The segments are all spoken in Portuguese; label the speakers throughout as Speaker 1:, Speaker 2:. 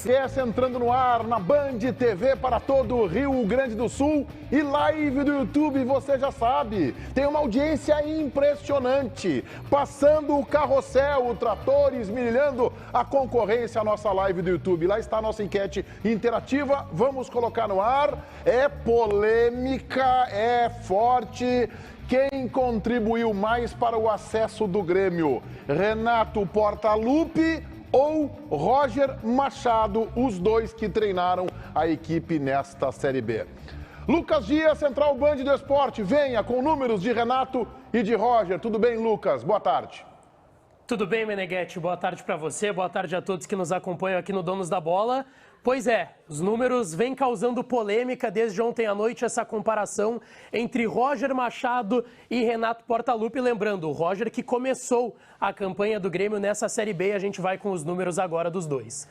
Speaker 1: CS entrando no ar na Band TV para todo o Rio Grande do Sul e live do YouTube, você já sabe. Tem uma audiência impressionante, passando o carrossel, o trator, esmirilhando a concorrência à nossa live do YouTube. Lá está a nossa enquete interativa, vamos colocar no ar. É polêmica, é forte. Quem contribuiu mais para o acesso do Grêmio? Renato Portaluppi ou Roger Machado, os dois que treinaram a equipe nesta Série B. Lucas Dias, Central Band do Esporte, venha com números de Renato e de Roger. Tudo bem, Lucas? Boa tarde.
Speaker 2: Tudo bem, Meneghetti? Boa tarde para você, boa tarde a todos que nos acompanham aqui no Donos da Bola. Pois é, os números vêm causando polêmica desde ontem à noite, essa comparação entre Roger Machado e Renato Portaluppi. Lembrando, o Roger que começou a campanha do Grêmio nessa Série B, a gente vai com os números agora dos dois.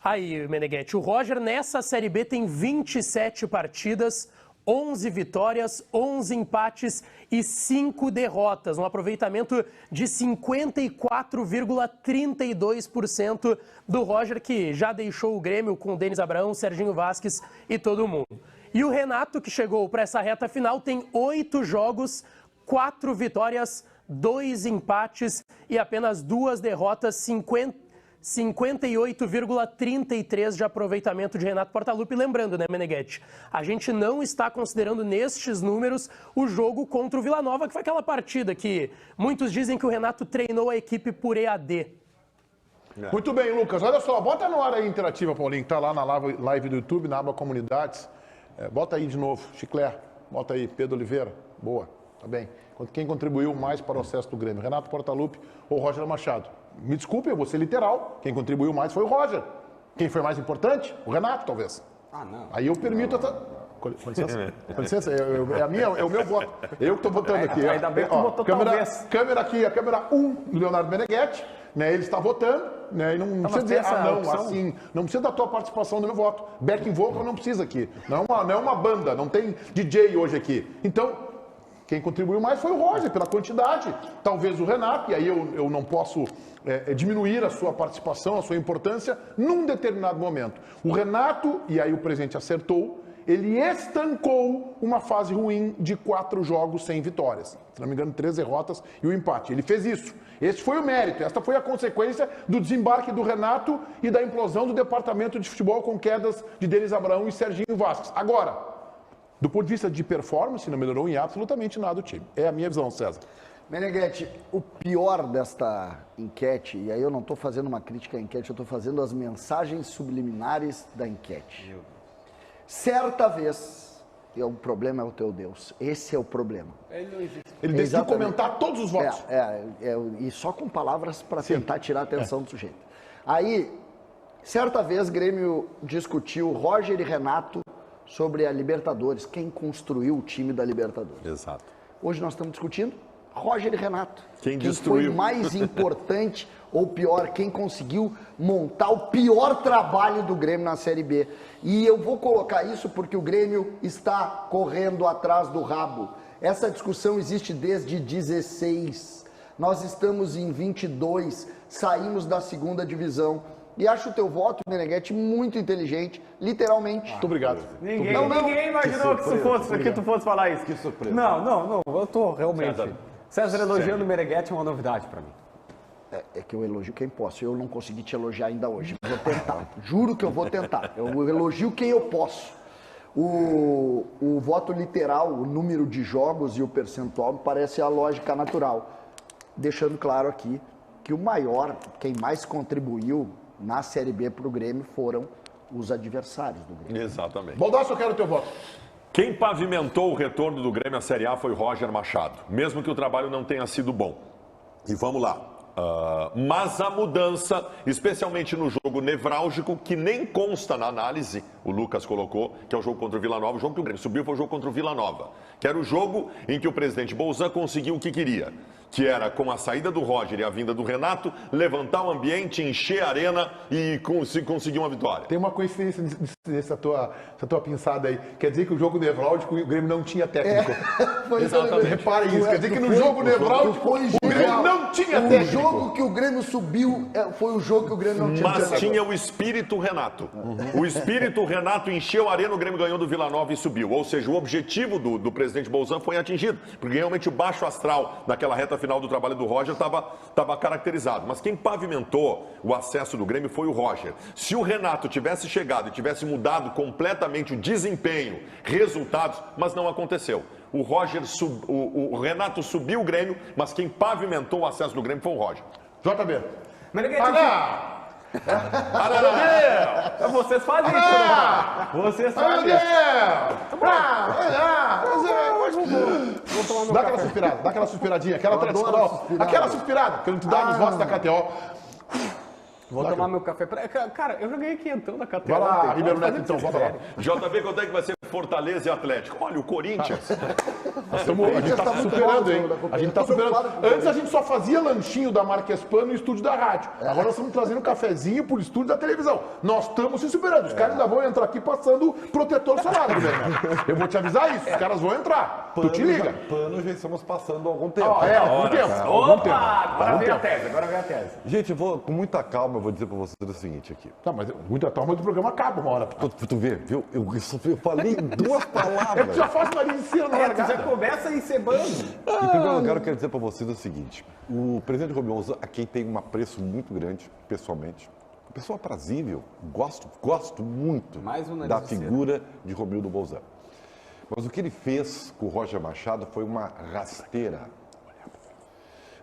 Speaker 2: Aí, Meneghetti, o Roger nessa Série B tem 27 partidas, 11 vitórias, 11 empates e 5 derrotas. Um aproveitamento de 54,32% do Roger, que já deixou o Grêmio com o Denis Abraão, Serginho Vasquez e todo mundo. E o Renato, que chegou para essa reta final, tem 8 jogos, 4 vitórias, 2 empates e apenas 2 derrotas, 58,33% de aproveitamento de Renato Portaluppi. Lembrando, né, Meneghetti? A gente não está considerando nestes números o jogo contra o Vila Nova, que foi aquela partida que muitos dizem que o Renato treinou a equipe por EAD.
Speaker 1: Muito bem, Lucas. Olha só, bota no ar aí interativa, Paulinho, que tá lá na live do YouTube, na aba Comunidades. Bota aí de novo, Chiclé. Bota aí, Pedro Oliveira. Boa, tá bem. Quem contribuiu mais para o acesso do Grêmio? Renato Portaluppi ou Roger Machado? Me desculpe, eu vou ser literal. Quem contribuiu mais foi o Roger. Quem foi mais importante? O Renato, talvez. Ah, não. Aí eu permito... Com licença. Com licença, é o meu voto. Eu que estou votando aqui.
Speaker 3: Ainda bem que tu votou talvez.
Speaker 1: Câmera aqui, a câmera 1 do Leonardo Meneghetti. Né, ele está votando, né, e não precisa dizer, assim, não precisa da tua participação no meu voto. Backing vocal não precisa aqui. Não é uma banda, não tem DJ hoje aqui. Então, quem contribuiu mais foi o Roger, pela quantidade. Talvez o Renato, e aí eu não posso diminuir a sua participação, a sua importância, num determinado momento. O Renato, e aí o presidente acertou, ele estancou uma fase ruim de 4 jogos sem vitórias. Se não me engano, 3 derrotas e o empate. Ele fez isso. Esse foi o mérito. Esta foi a consequência do desembarque do Renato e da implosão do departamento de futebol com quedas de Denis Abraão e Serginho Vasquez. Agora, do ponto de vista de performance, não melhorou em absolutamente nada o time. É a minha visão, César.
Speaker 4: Meneghetti, o pior desta enquete, e aí eu não estou fazendo uma crítica à enquete, eu estou fazendo as mensagens subliminares da enquete. Certa vez, e o problema é o teu Deus, esse é o problema.
Speaker 1: Ele decidiu comentar todos os votos.
Speaker 4: E só com palavras para tentar tirar a atenção do sujeito. Aí, certa vez, Grêmio discutiu Roger e Renato sobre a Libertadores, quem construiu o time da Libertadores.
Speaker 3: Exato.
Speaker 4: Hoje nós estamos discutindo Roger e Renato.
Speaker 3: Quem
Speaker 4: foi mais importante ou pior, quem conseguiu montar o pior trabalho do Grêmio na Série B. E eu vou colocar isso porque o Grêmio está correndo atrás do rabo. Essa discussão existe desde 16. Nós estamos em 22, saímos da segunda divisão. E acho o teu voto, Meneghetti, muito inteligente, literalmente.
Speaker 1: Muito obrigado.
Speaker 3: Ninguém imaginou que tu fosse falar isso.
Speaker 1: Que surpresa.
Speaker 3: Não, eu tô realmente... César elogiando o Meneghetti é uma novidade para mim.
Speaker 4: É que eu elogio quem posso. Eu não consegui te elogiar ainda hoje. Vou tentar. Juro que eu vou tentar. Eu elogio quem eu posso. O voto literal, o número de jogos e o percentual me parece a lógica natural. Deixando claro aqui que o maior, quem mais contribuiu na Série B para o Grêmio foram os adversários do Grêmio.
Speaker 3: Exatamente.
Speaker 1: Baldassi, eu quero o teu voto.
Speaker 5: Quem pavimentou o retorno do Grêmio à Série A foi Roger Machado, mesmo que o trabalho não tenha sido bom. E vamos lá. Mas a mudança, especialmente no jogo nevrálgico, que nem consta na análise, o Lucas colocou, que é o jogo contra o Vila Nova. O jogo que o Grêmio subiu foi o jogo contra o Vila Nova, que era o jogo em que o presidente Bolzan conseguiu o que queria, que era, com a saída do Roger e a vinda do Renato, levantar o ambiente, encher a arena e conseguir uma vitória.
Speaker 1: Tem uma coincidência nessa tua pinçada aí. Quer dizer que o jogo nevrálgico, o Grêmio não tinha técnico.
Speaker 4: Exatamente.
Speaker 1: Reparem isso. Quer dizer que no jogo nevrálgico, o Grêmio não tinha técnico.
Speaker 4: O jogo que o Grêmio subiu foi o jogo que o Grêmio não tinha
Speaker 5: Mas
Speaker 4: treinador.
Speaker 5: tinha o espírito Renato. O espírito Renato encheu a arena, o Grêmio ganhou do Vila Nova e subiu. Ou seja, o objetivo do presidente Bolzan foi atingido. Porque realmente o baixo astral naquela reta final do trabalho do Roger estava caracterizado. Mas quem pavimentou o acesso do Grêmio foi o Roger. Se o Renato tivesse chegado e tivesse mudado completamente o desempenho, resultados, mas não aconteceu. O Renato subiu o Grêmio, mas quem pavimentou o acesso do Grêmio foi o Roger.
Speaker 1: JB.
Speaker 3: Meneghete, vocês fazem isso, né? Vocês fazem isso.
Speaker 1: Dá aquela suspirada, dá aquela suspiradinha, aquela tradicional. Aquela suspirada, que não te dá nos votos da KTO.
Speaker 3: Vou tomar meu café. Cara, eu joguei quinhentão na KTO.
Speaker 1: Vai lá,
Speaker 3: ontem.
Speaker 1: Ribeiro Neto, então, volta lá.
Speaker 5: JB, quanto é que vai ser Fortaleza e Atlético? Olha, o Corinthians.
Speaker 1: A gente tá superando, hein? A gente tá superando. Antes a gente só fazia lanchinho da marca Espan no estúdio da rádio. Agora nós estamos trazendo cafezinho pro estúdio da televisão. Nós estamos se superando. Os caras ainda vão entrar aqui passando protetor solar, Guilherme. Eu vou te avisar isso. Os caras vão entrar. Tu te liga.
Speaker 6: Pano já estamos passando há algum tempo.
Speaker 1: Algum tempo.
Speaker 3: Agora vem a tese, agora vem a tese.
Speaker 6: Gente, eu vou, com muita calma, eu vou dizer pra vocês o seguinte aqui.
Speaker 1: Tá, mas muita calma do programa acaba uma hora.
Speaker 6: Tu vê, viu? Eu falei duas
Speaker 1: É
Speaker 6: palavras.
Speaker 1: que já faz nariz de cera na
Speaker 3: Tu
Speaker 1: largada.
Speaker 3: já começa encebando.
Speaker 6: Em primeiro lugar, eu quero dizer para vocês o seguinte: o presidente Romeu Bolzan, a quem tem um apreço muito grande, pessoalmente, uma pessoa aprazível, gosto muito
Speaker 3: Mais um nariz
Speaker 6: da
Speaker 3: de cera.
Speaker 6: figura de Romildo Bolzan. Mas o que ele fez com o Roger Machado foi uma rasteira.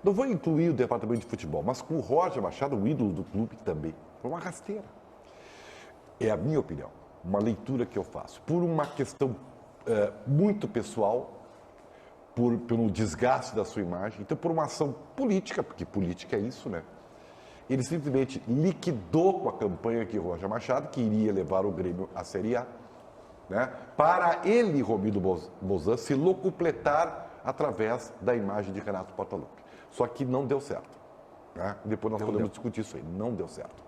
Speaker 6: Não vou incluir o departamento de futebol, mas com o Roger Machado, o ídolo do clube também, foi uma rasteira. É a minha opinião, uma leitura que eu faço, por uma questão muito pessoal, pelo desgaste da sua imagem, então por uma ação política, porque política é isso, né? Ele simplesmente liquidou com a campanha que Roger Machado, que iria levar o Grêmio à Série A, né? Para ele, Romildo Bolzan, se locupletar através da imagem de Renato Portaluppi. Só que não deu certo. Né? Depois nós podemos discutir isso aí. Não deu certo.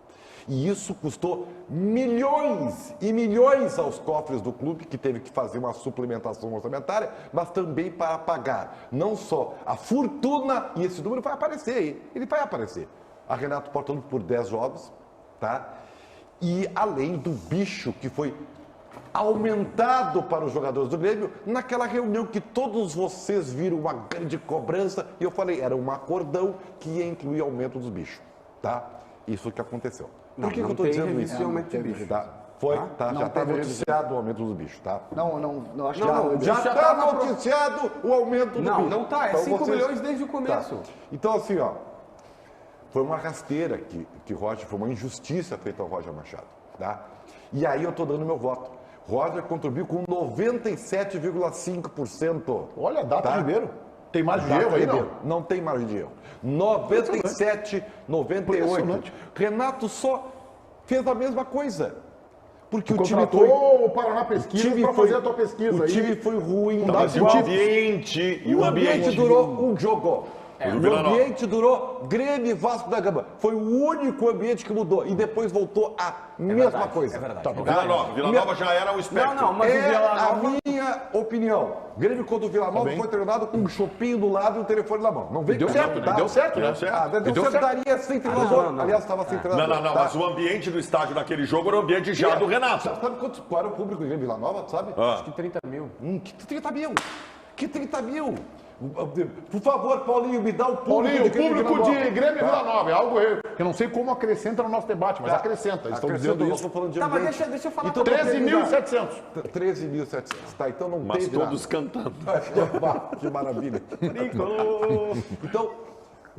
Speaker 6: E isso custou milhões e milhões aos cofres do clube, que teve que fazer uma suplementação orçamentária, mas também para pagar não só a fortuna, e esse número vai aparecer, hein? Ele vai aparecer. A Renato Portaluppi por 10 jogos, tá? E além do bicho que foi aumentado para os jogadores do Grêmio, naquela reunião que todos vocês viram uma grande cobrança, e eu falei, era um acordão que ia incluir aumento dos bichos, tá? Isso que aconteceu. Por que eu estou dizendo isso?
Speaker 3: Aumento de bicho.
Speaker 6: Tá? Foi, tá?
Speaker 4: Não
Speaker 6: Já está
Speaker 4: teve
Speaker 6: noticiado o aumento dos bichos, tá?
Speaker 4: Não, acho que
Speaker 6: Já está noticiado o aumento do bicho.
Speaker 3: Não tá, é
Speaker 6: Então
Speaker 3: 5
Speaker 6: vocês-
Speaker 3: milhões desde o começo.
Speaker 6: Tá. Então, assim, ó, foi uma rasteira que Roger, foi uma injustiça feita ao Roger Machado, tá? E aí eu estou dando meu voto. Roger contribuiu com 97,5%.
Speaker 1: Olha a data
Speaker 6: Tá?
Speaker 1: de Ribeiro. Tem margem de
Speaker 6: Data
Speaker 1: erro aí, não?
Speaker 6: Ribeiro. Não tem margem de erro. 97, 98.
Speaker 1: Impressionante.
Speaker 6: Renato só fez a mesma coisa. Porque
Speaker 1: Tu
Speaker 6: o time
Speaker 1: contratou
Speaker 6: foi...
Speaker 1: o Paraná Pesquisa para fazer a tua pesquisa
Speaker 6: o
Speaker 1: aí.
Speaker 6: time foi ruim.
Speaker 1: dá
Speaker 5: Mas e o ambiente? E
Speaker 6: O ambiente durou um jogo.
Speaker 5: do
Speaker 6: O
Speaker 5: Vila Nova.
Speaker 6: ambiente durou Grêmio e Vasco da Gama. Foi o único ambiente que mudou. E depois voltou a mesma coisa.
Speaker 3: É verdade.
Speaker 1: Tá,
Speaker 5: Vila Nova já era o espectro.
Speaker 3: Não, mas o
Speaker 6: É
Speaker 3: Vila
Speaker 6: a
Speaker 3: Nova...
Speaker 6: minha opinião. Grêmio contra o Vila Nova
Speaker 1: bem.
Speaker 6: foi treinado com um chopinho do lado e um telefone na mão. Não vem
Speaker 1: Deu
Speaker 6: com
Speaker 1: certo,
Speaker 6: isso, tá?
Speaker 1: deu certo, né?
Speaker 5: Deu certo.
Speaker 6: Ah, deu
Speaker 1: Deu
Speaker 6: certo.
Speaker 1: certo.
Speaker 6: Daria sem treinador.
Speaker 3: não.
Speaker 6: Aliás, estava sem treinador.
Speaker 5: Não,
Speaker 6: tá?
Speaker 5: mas o ambiente do estádio naquele jogo era o ambiente já do Renato.
Speaker 6: Sabe qual era o público do Grêmio Vila Nova, sabe?
Speaker 3: Acho que 30 mil.
Speaker 6: Que 30 mil? Que 30 mil? Por favor, Paulinho, me dá o público
Speaker 1: Paulinho, o
Speaker 6: Grêmio
Speaker 1: público
Speaker 6: Vila Nova.
Speaker 1: de Grêmio e
Speaker 6: Tá.
Speaker 1: Vila Nova é algo que eu não sei como acrescenta no nosso debate, mas acrescenta. Eles estão
Speaker 6: Acrescenta,
Speaker 1: dizendo
Speaker 6: nós
Speaker 1: isso.
Speaker 6: estamos falando de
Speaker 3: Tá, mas
Speaker 6: ambiente.
Speaker 3: deixa eu falar
Speaker 6: Então,
Speaker 3: pra você.
Speaker 1: 13.700.
Speaker 6: 13.700. Tá, então não
Speaker 5: Mas
Speaker 6: teve
Speaker 5: todos cantando.
Speaker 6: nada. Que maravilha. Então,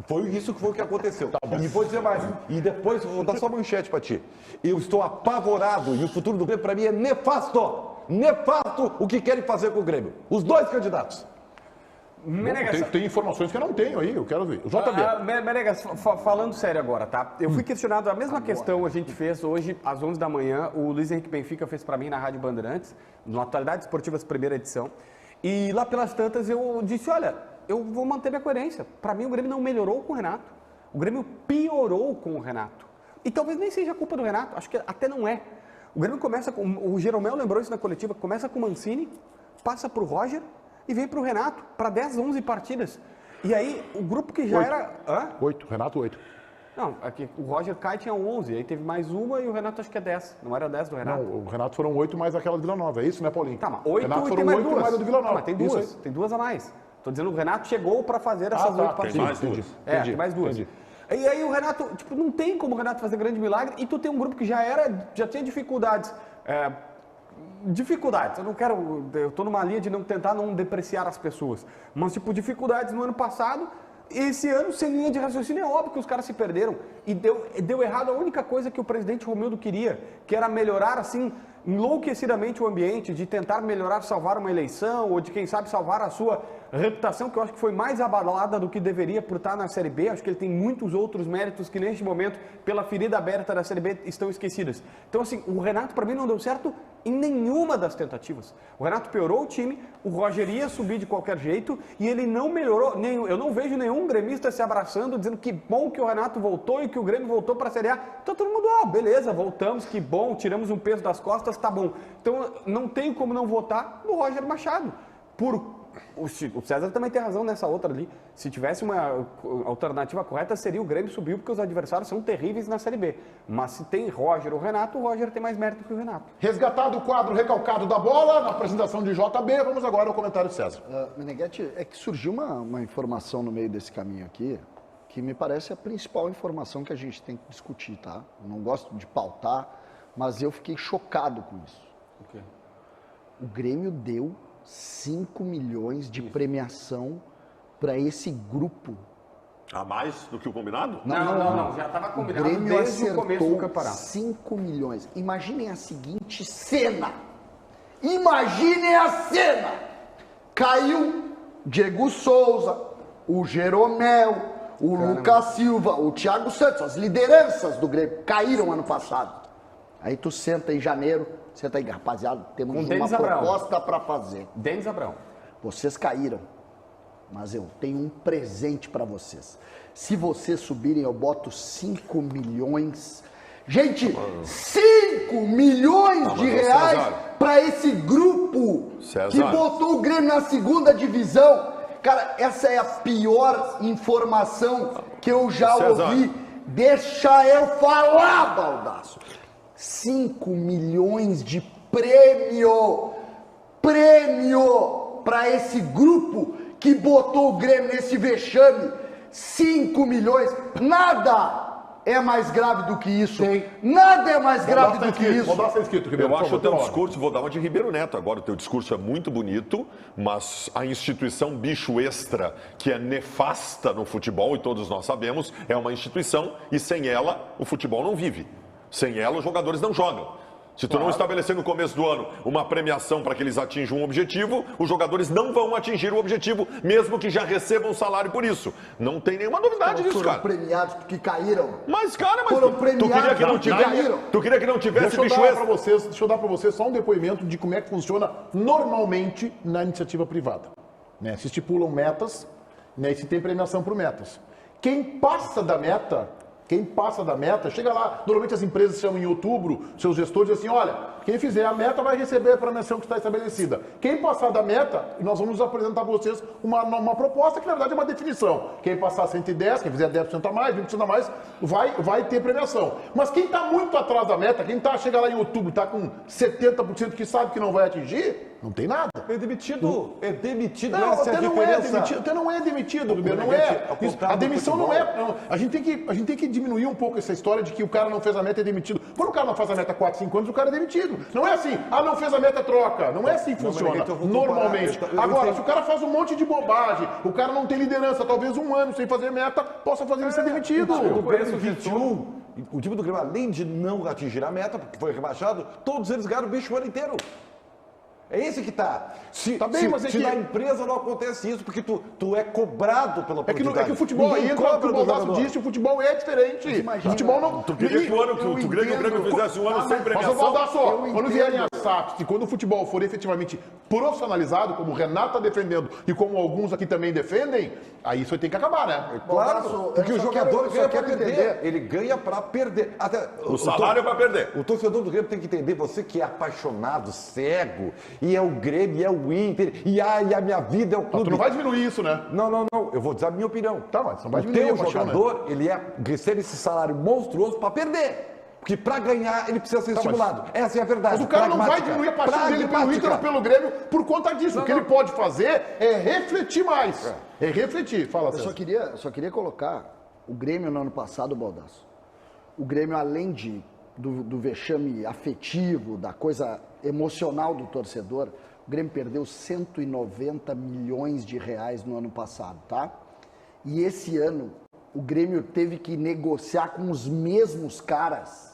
Speaker 6: foi isso que foi o que aconteceu. E vou dizer mais. E depois vou dar só manchete pra ti. Eu estou apavorado e o futuro do Grêmio para mim é nefasto. Nefasto o que querem fazer com o Grêmio. Os dois candidatos.
Speaker 3: Menegas,
Speaker 1: Tem informações que eu não tenho aí, eu quero ver. O JB.
Speaker 3: Menegas, falando sério agora, tá? Eu fui questionado a mesma questão a gente fez hoje às 11 da manhã. O Luiz Henrique Benfica fez para mim na Rádio Bandeirantes, no Atualidades Esportivas, primeira edição. E lá pelas tantas eu disse, olha, eu vou manter minha coerência. Para mim o Grêmio não melhorou com o Renato. O Grêmio piorou com o Renato. E talvez nem seja culpa do Renato, acho que até não é. O Grêmio começa com... O Jeromel lembrou isso na coletiva, começa com o Mancini, passa para o Roger e vem para o Renato, para 10, 11 partidas. E aí, o grupo que já
Speaker 1: 8.
Speaker 3: era... Hã?
Speaker 1: 8, Renato 8.
Speaker 3: Não, aqui, o Roger cai tinha 11, aí teve mais uma e o Renato acho que é 10. Não era 10 do Renato?
Speaker 1: Não, o Renato foram 8 mais aquela do Vila Nova, é isso, né, Paulinho?
Speaker 3: Tá, mas 8
Speaker 1: Renato
Speaker 3: e
Speaker 1: foram
Speaker 3: tem mais
Speaker 1: 8
Speaker 3: duas.
Speaker 1: mais a do Vila Nova.
Speaker 3: Não, mas tem
Speaker 1: Isso
Speaker 3: duas,
Speaker 1: aí.
Speaker 3: tem duas a mais. Tô dizendo, o Renato chegou para fazer essas 8 partidas.
Speaker 5: mais duas.
Speaker 3: Tem mais duas.
Speaker 1: Entendi.
Speaker 3: E aí o Renato, tipo, não tem como o Renato fazer grande milagre e tu tem um grupo que já tinha dificuldades. Dificuldades, eu tô numa linha de não tentar não depreciar as pessoas, mas tipo, dificuldades no ano passado, esse ano sem linha de raciocínio é óbvio que os caras se perderam e deu errado a única coisa que o presidente Romildo queria, que era melhorar assim enlouquecidamente o ambiente, de tentar melhorar, salvar uma eleição ou de quem sabe salvar a sua reputação, que eu acho que foi mais abalada do que deveria por estar na Série B. Acho que ele tem muitos outros méritos que neste momento, pela ferida aberta da Série B, estão esquecidas. Então assim, o Renato para mim não deu certo em nenhuma das tentativas. O Renato piorou o time, o Roger ia subir de qualquer jeito e ele não melhorou. Eu não vejo nenhum gremista se abraçando, dizendo que bom que o Renato voltou e que o Grêmio voltou para a Série A. Então todo mundo, beleza, voltamos, que bom, tiramos um peso das costas, tá bom. Então não tem como não votar no Roger Machado. O César também tem razão nessa outra ali. Se tivesse uma alternativa correta, seria o Grêmio subir, porque os adversários são terríveis na Série B. Mas se tem Roger ou Renato, o Roger tem mais mérito que o Renato.
Speaker 1: Resgatado o quadro recalcado da bola, na apresentação de JB, vamos agora ao comentário de César.
Speaker 4: Meneghetti, é que surgiu uma informação no meio desse caminho aqui, que me parece a principal informação que a gente tem que discutir, tá? Eu não gosto de pautar, mas eu fiquei chocado com isso.
Speaker 3: O quê?
Speaker 4: O Grêmio deu 5 milhões de premiação para esse grupo.
Speaker 5: A mais do que o combinado?
Speaker 3: Não. Já estava
Speaker 4: O
Speaker 3: combinado
Speaker 4: Grêmio
Speaker 3: desde o começo do
Speaker 4: acertou
Speaker 3: campeonato.
Speaker 4: 5 milhões. Imaginem a seguinte cena. Imaginem a cena. Caiu Diego Souza, o Jeromel, o Lucas Silva, o Thiago Santos, as lideranças do Grêmio caíram ano passado. Aí tu senta em janeiro, senta aí, rapaziada, temos uma proposta para fazer.
Speaker 3: Denis Abrão.
Speaker 4: Vocês caíram, mas eu tenho um presente para vocês. Se vocês subirem, eu boto 5 milhões. Gente, 5 milhões de reais para esse grupo que botou o Grêmio na segunda divisão. Cara, essa é a pior informação que eu já ouvi. Deixa eu falar, Baldasso. 5 milhões de prêmio para esse grupo que botou o Grêmio nesse vexame. 5 milhões, nada é mais grave do que isso. Nada é mais grave do que isso.
Speaker 1: Vou dar escrito, Ribeiro.
Speaker 5: Eu acho o teu discurso, vou dar uma de Ribeiro Neto agora, o teu discurso é muito bonito, mas a instituição bicho extra, que é nefasta no futebol, e todos nós sabemos, é uma instituição, e sem ela o futebol não vive. Sem ela os jogadores não jogam. Se tu não estabelecer no começo do ano uma premiação para que eles atinjam um objetivo, os jogadores não vão atingir o objetivo, mesmo que já recebam salário por isso. Não tem nenhuma novidade nisso, cara.
Speaker 4: Foram premiados porque caíram.
Speaker 5: Mas, cara,
Speaker 4: foram premiados,
Speaker 5: tu queria que não tivesse, tu queria que não tivesse bicho extra?
Speaker 1: Deixa eu dar para vocês só um depoimento de como é que funciona normalmente na iniciativa privada. Né? Se estipulam metas, né? E se tem premiação por metas. Quem passa da meta, chega lá, normalmente as empresas chamam em outubro, seus gestores dizem assim, olha, quem fizer a meta vai receber a premiação que está estabelecida. Quem passar da meta, nós vamos apresentar para vocês uma proposta que na verdade é uma definição. Quem passar 110, quem fizer 10% a mais, 20% a mais, vai ter premiação. Mas quem está muito atrás da meta, quem chega lá em outubro, está com 70% que sabe que não vai atingir, não tem nada.
Speaker 6: É demitido. É demitido.
Speaker 1: Não,
Speaker 6: essa
Speaker 1: até
Speaker 6: é a diferença.
Speaker 1: até não é demitido, Ribeiro. Não é. A demissão não é. Não. A gente tem que diminuir um pouco essa história de que o cara não fez a meta e é demitido. Quando o cara não faz a meta 4, 5 anos, o cara é demitido. Não é assim, não fez a meta, troca. Não é assim que funciona. Normalmente. Agora, se o cara faz um monte de bobagem, o cara não tem liderança, talvez um ano sem fazer meta, possa fazer ele ser demitido.
Speaker 6: O Grêmio 21, o time do Grêmio, além de não atingir a meta, porque foi rebaixado, todos eles ganharam o bicho o ano inteiro. É esse que tá.
Speaker 1: Tá bem, mas
Speaker 6: na empresa não acontece isso, porque tu é cobrado pela produtividade.
Speaker 1: É que o futebol entra, o que o Baldasso disse, o futebol é diferente. O futebol não...
Speaker 5: Tu queria que o Grêmio fizesse um ano sem premiação?
Speaker 1: Mas o Baldasso, quando vierem as SAFs e quando o futebol for efetivamente profissionalizado, como o Renato está defendendo e como alguns aqui também defendem, aí isso tem que acabar, né?
Speaker 6: Claro, porque o jogador ganha para perder. Ele ganha para perder. Até,
Speaker 5: o salário é para perder.
Speaker 6: O torcedor do Grêmio tem que entender, você que é apaixonado, cego, e é o Grêmio, e é o Inter, e a minha vida é o clube.
Speaker 1: Tu não vai diminuir isso, né?
Speaker 6: Não, eu vou dizer a minha opinião.
Speaker 1: Tá, mas não vai
Speaker 6: O
Speaker 1: diminuir
Speaker 6: teu
Speaker 1: a paixão, né?
Speaker 6: jogador, ele recebe esse salário monstruoso para perder. Porque para ganhar, ele precisa ser estimulado. Essa é a verdade.
Speaker 1: Mas o cara não vai diminuir a paixão dele pelo Inter ou pelo Grêmio por conta disso. O que ele pode fazer é refletir mais. É refletir. Fala,
Speaker 4: Eu só queria colocar o Grêmio no ano passado, Baldasso. O Grêmio, além do vexame afetivo, da coisa emocional do torcedor, o Grêmio perdeu 190 milhões de reais no ano passado, tá? E esse ano, o Grêmio teve que negociar com os mesmos caras.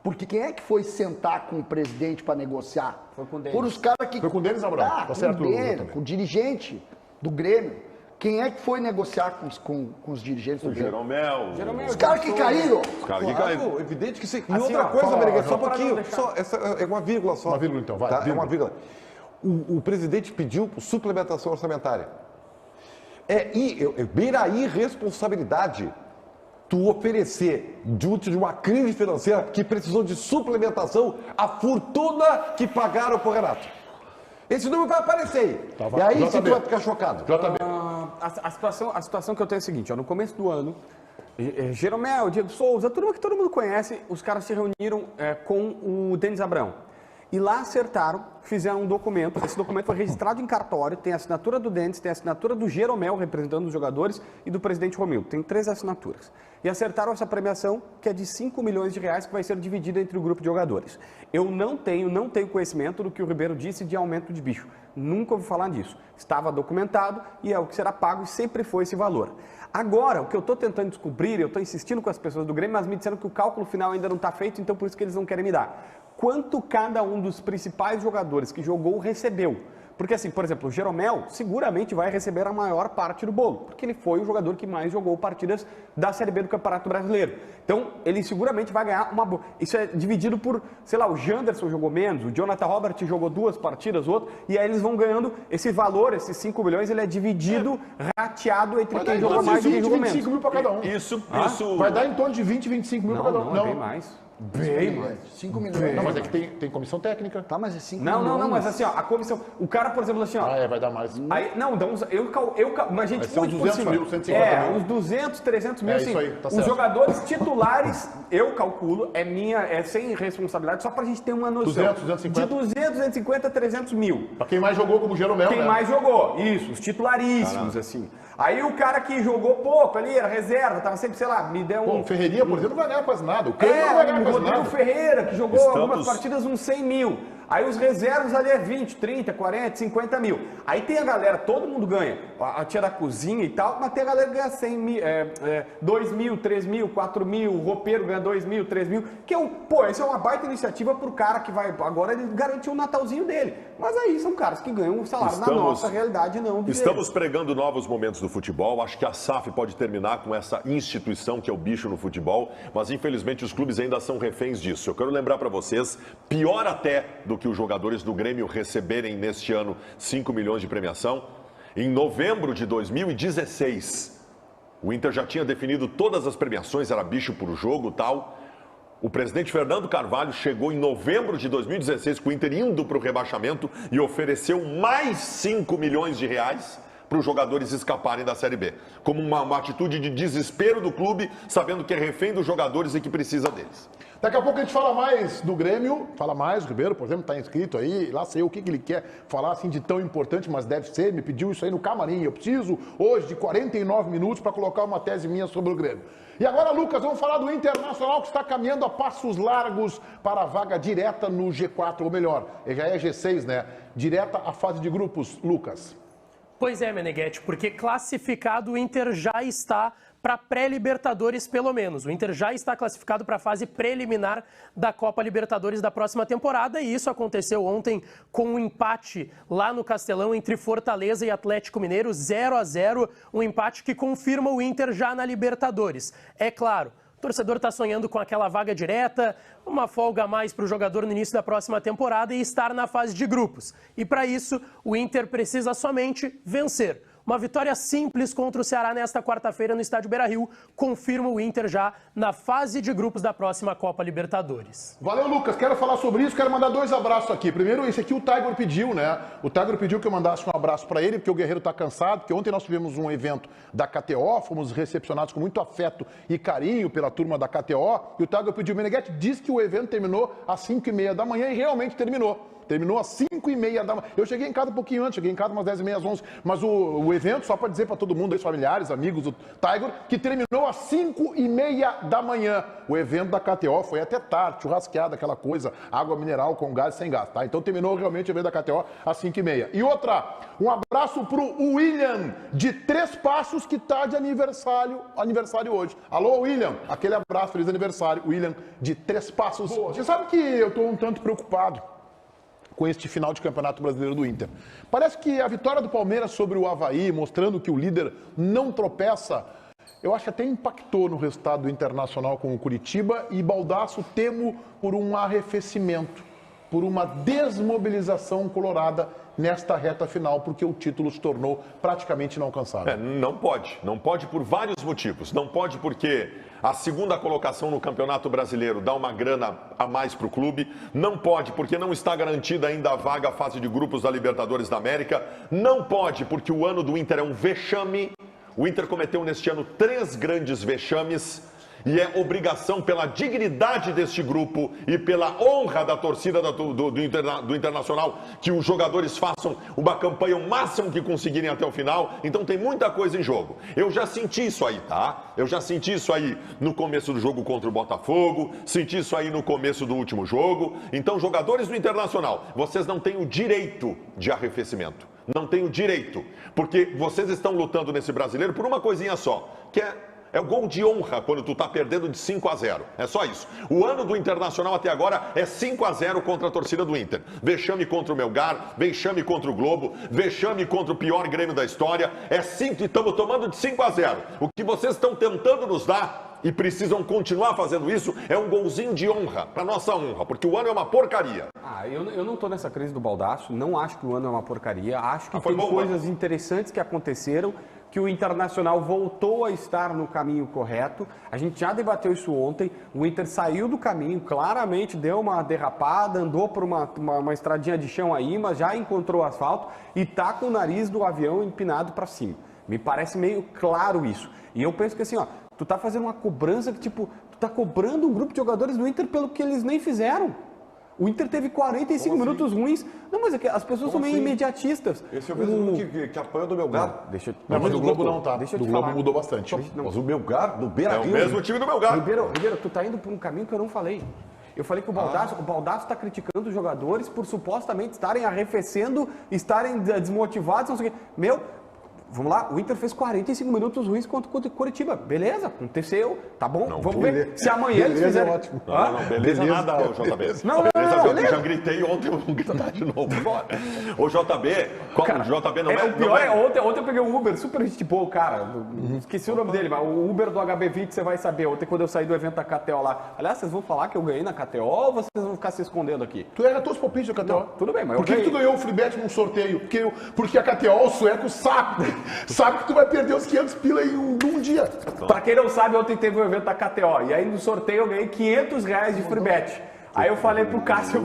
Speaker 4: Porque quem é que foi sentar com o presidente para negociar?
Speaker 3: Foi com o Denis.
Speaker 4: Foram os caras que...
Speaker 1: Foi com o Denis Abrão. Tá certo,
Speaker 4: com o Denis, com o dirigente do Grêmio. Quem é que foi negociar com os dirigentes do Grêmio?
Speaker 5: Jeromel.
Speaker 4: Os caras que caíram.
Speaker 5: Os caras que caíram.
Speaker 6: Evidente que sim. E
Speaker 3: Assim,
Speaker 6: outra
Speaker 3: ó,
Speaker 6: coisa, Meneghete, só um
Speaker 3: para não
Speaker 6: pouquinho.
Speaker 3: deixar.
Speaker 6: Só, essa é uma vírgula só.
Speaker 1: Uma vírgula, então, vai,
Speaker 6: Tá? É
Speaker 1: vírgula.
Speaker 6: uma vírgula. O presidente pediu suplementação orçamentária. Beira a irresponsabilidade tu oferecer, diante de uma crise financeira que precisou de suplementação, a fortuna que pagaram pro Renato. Esse número vai aparecer aí. E aí sim tu vai ficar chocado.
Speaker 3: A situação que eu tenho é a seguinte, ó, no começo do ano, Jeromel, Diego Souza, turma que todo mundo conhece, os caras se reuniram com o Denis Abrão. E lá acertaram, fizeram um documento, esse documento foi registrado em cartório, tem a assinatura do Denis, tem a assinatura do Jeromel, representando os jogadores, e do presidente Romildo. Tem 3 assinaturas. E acertaram essa premiação, que é de 5 milhões de reais, que vai ser dividida entre o grupo de jogadores. Eu não tenho conhecimento do que o Ribeiro disse de aumento de bicho. Nunca ouvi falar disso. Estava documentado e é o que será pago e sempre foi esse valor. Agora, o que eu estou tentando descobrir, eu estou insistindo com as pessoas do Grêmio, mas me disseram que o cálculo final ainda não está feito, então por isso que eles não querem me dar. Quanto cada um dos principais jogadores que jogou recebeu? Porque assim, por exemplo, o Jeromel seguramente vai receber a maior parte do bolo, porque ele foi o jogador que mais jogou partidas da Série B do Campeonato Brasileiro. Então, ele seguramente vai ganhar uma boa... Isso é dividido por, sei lá, o Janderson jogou menos, o Jonathan Robert jogou 2 partidas, o outro, e aí eles vão ganhando esse valor, esses 5 milhões, ele é dividido, rateado entre quem jogou mais e quem jogou menos.
Speaker 1: 25 mil para cada um.
Speaker 5: Isso.
Speaker 1: Vai dar em torno de 20, 25 mil para cada um.
Speaker 3: Não, é bem mais.
Speaker 4: Bem mais. 5 milhões.
Speaker 1: Não, mas é que tem comissão técnica.
Speaker 4: Tá, mas é 5 milhões.
Speaker 3: Não, mas assim, ó, a comissão... O cara, por exemplo, assim, ó...
Speaker 1: Vai dar mais.
Speaker 3: Aí, não, dá uns, mas a gente
Speaker 1: Vai ser uns
Speaker 3: muito por
Speaker 1: 200
Speaker 3: cima.
Speaker 1: mil, 150 mil.
Speaker 3: Uns 200, 300 mil,
Speaker 1: É
Speaker 3: assim.
Speaker 1: isso aí, tá
Speaker 3: os
Speaker 1: certo.
Speaker 3: jogadores titulares, eu calculo, é sem responsabilidade, só pra gente ter uma noção.
Speaker 1: 200, 250.
Speaker 3: De 200, 250, 300 mil.
Speaker 1: Pra quem mais jogou como Jeromel,
Speaker 3: Quem
Speaker 1: né?
Speaker 3: mais jogou, isso, os titularíssimos, assim. Aí o cara que jogou pouco ali, era reserva, tava sempre, sei lá, me deu
Speaker 1: Pô,
Speaker 3: um...
Speaker 1: o Ferreirinha, por exemplo, não vai ganhar quase nada. O Cano não vai ganhar
Speaker 3: o
Speaker 1: quase
Speaker 3: Rodrigo
Speaker 1: nada.
Speaker 3: Ferreira, que jogou
Speaker 5: Estamos-
Speaker 3: algumas partidas, uns 100 mil. Aí os reservas ali é 20, 30, 40, 50 mil. Aí tem a galera, todo mundo ganha. A tia da cozinha e tal, mas tem a galera que ganha 100 mil, 2 mil, 3 mil, 4 mil, o roupeiro ganha 2 mil, 3 mil. Que essa é uma baita iniciativa pro cara que vai... Agora ele garantiu o Natalzinho dele. Mas aí são caras que ganham um salário na nossa realidade, não do
Speaker 5: Estamos
Speaker 3: deles.
Speaker 5: pregando novos momentos do futebol. Acho que a SAF pode terminar com essa instituição que é o bicho no futebol, mas infelizmente os clubes ainda são reféns disso. Eu quero lembrar para vocês, pior até do que os jogadores do Grêmio receberem neste ano 5 milhões de premiação, em novembro de 2016, o Inter já tinha definido todas as premiações, era bicho por jogo e tal. O presidente Fernando Carvalho chegou em novembro de 2016 com o Inter indo para o rebaixamento e ofereceu mais 5 milhões de reais para os jogadores escaparem da Série B. Como uma atitude de desespero do clube, sabendo que é refém dos jogadores e que precisa deles.
Speaker 1: Daqui a pouco a gente fala mais do Grêmio, fala mais, o Ribeiro, por exemplo, está inscrito aí, lá sei o que ele quer falar assim de tão importante, mas deve ser, me pediu isso aí no camarim. Eu preciso hoje de 49 minutos para colocar uma tese minha sobre o Grêmio. E agora, Lucas, vamos falar do Internacional que está caminhando a passos largos para a vaga direta no G4, ou melhor, já é G6, né? Direta à fase de grupos, Lucas.
Speaker 2: Pois é, Meneghete, porque classificado o Inter já está para pré-Libertadores, pelo menos. O Inter já está classificado para a fase preliminar da Copa Libertadores da próxima temporada e isso aconteceu ontem com um empate lá no Castelão entre Fortaleza e Atlético Mineiro, 0-0, um empate que confirma o Inter já na Libertadores. É claro, o torcedor está sonhando com aquela vaga direta, uma folga a mais para o jogador no início da próxima temporada e estar na fase de grupos. E para isso, o Inter precisa somente vencer. Uma vitória simples contra o Ceará nesta quarta-feira no estádio Beira-Rio confirma o Inter já na fase de grupos da próxima Copa Libertadores.
Speaker 1: Valeu, Lucas. Quero falar sobre isso, quero mandar 2 abraços aqui. Primeiro, esse aqui o Tiger pediu, né? O Tiger pediu que eu mandasse um abraço para ele, porque o Guerreiro tá cansado, porque ontem nós tivemos um evento da KTO, fomos recepcionados com muito afeto e carinho pela turma da KTO, e o Tiger pediu, Meneghetti, diz que o evento terminou às 5h30 da manhã e realmente terminou. Terminou às 5h30 da manhã. Eu cheguei em casa um pouquinho antes, cheguei em casa umas 10h30, 11h. Mas o evento, só para dizer para todo mundo, os familiares, amigos do Tiger, que terminou às 5h30 da manhã. O evento da KTO foi até tarde, churrasqueada, aquela coisa, água mineral com gás e sem gás, tá? Então terminou realmente o evento da KTO às 5h30. E outra, um abraço pro William, de Três Passos, que tá de aniversário hoje. Alô, William, aquele abraço, feliz aniversário. William, de Três Passos. Você sabe que eu tô um tanto preocupado com este final de Campeonato Brasileiro do Inter. Parece que a vitória do Palmeiras sobre o Avaí, mostrando que o líder não tropeça, eu acho que até impactou no resultado do Internacional com o Curitiba, e Baldasso temo por um arrefecimento, por uma desmobilização colorada nesta reta final, porque o título se tornou praticamente inalcançável.
Speaker 5: Não pode por vários motivos. Não pode porque a segunda colocação no Campeonato Brasileiro dá uma grana a mais para o clube. Não pode porque não está garantida ainda a vaga à fase de grupos da Libertadores da América. Não pode porque o ano do Inter é um vexame. O Inter cometeu neste ano 3 grandes vexames. E é obrigação pela dignidade deste grupo e pela honra da torcida do Internacional que os jogadores façam uma campanha o máximo que conseguirem até o final. Então tem muita coisa em jogo. Eu já senti isso aí, tá? Eu já senti isso aí no começo do jogo contra o Botafogo, senti isso aí no começo do último jogo. Então, jogadores do Internacional, vocês não têm o direito de arrefecimento. Não têm o direito. Porque vocês estão lutando nesse brasileiro por uma coisinha só, que é o gol de honra quando tu tá perdendo de 5-0. É só isso. O ano do Internacional até agora é 5-0 contra a torcida do Inter. Vexame contra o Melgar, vexame contra o Globo, vexame contra o pior Grêmio da história. É 5 e estamos tomando de 5-0. O que vocês estão tentando nos dar e precisam continuar fazendo isso é um golzinho de honra, para nossa honra, porque o ano é uma porcaria.
Speaker 3: Eu não tô nessa crise do Baldasso, não acho que o ano é uma porcaria, acho que tem
Speaker 5: bom,
Speaker 3: coisas interessantes que aconteceram, que o Internacional voltou a estar no caminho correto. A gente já debateu isso ontem. O Inter saiu do caminho, claramente deu uma derrapada, andou por uma estradinha de chão aí, mas já encontrou asfalto e tá com o nariz do avião empinado para cima. Me parece meio claro isso. E eu penso que assim, ó, tu tá fazendo uma cobrança que, tipo, tu tá cobrando um grupo de jogadores do Inter pelo que eles nem fizeram. O Inter teve 45 minutos ruins. Não, mas é que as pessoas são meio imediatistas.
Speaker 6: Esse é o mesmo que apanhou do Melgar.
Speaker 1: Não, mas do Globo não, tá?
Speaker 3: Deixa eu
Speaker 1: do
Speaker 3: te
Speaker 1: Globo
Speaker 3: falar.
Speaker 1: mudou bastante.
Speaker 6: Mas o Melgar, do Beira-Rio...
Speaker 5: É o mesmo time do Melgar.
Speaker 3: Ribeiro, tu tá indo por um caminho que eu não falei. Eu falei que o Baldasso está criticando os jogadores por supostamente estarem arrefecendo, estarem desmotivados, não sei o quê. Vamos lá, o Inter fez 45 minutos ruins contra o Curitiba. Beleza, aconteceu, tá bom, vamos ver. Se amanhã eles fizerem...
Speaker 1: ótimo.
Speaker 5: Não, beleza nada, ô JB.
Speaker 3: Beleza.
Speaker 5: Eu já gritei ontem, eu vou gritar de novo. Ô JB, o JB não é...
Speaker 3: O pior é, ontem eu peguei um Uber, super gente boa, cara, esqueci o nome dele, mas o Uber do HB20 você vai saber. Ontem quando eu saí do evento da KTO lá, aliás, vocês vão falar que eu ganhei na KTO ou vocês vão ficar se escondendo aqui?
Speaker 1: Tu era todos os palpites da KTO.
Speaker 3: Não, tudo bem, mas
Speaker 1: Por que tu ganhou o free bet num sorteio? Porque a KTO, o sueco, sabe que tu vai perder os 500 pila em um dia.
Speaker 3: Pra quem não sabe, ontem teve um evento da KTO. E aí no sorteio eu ganhei R$500 de free bet. Aí eu falei pro Cássio,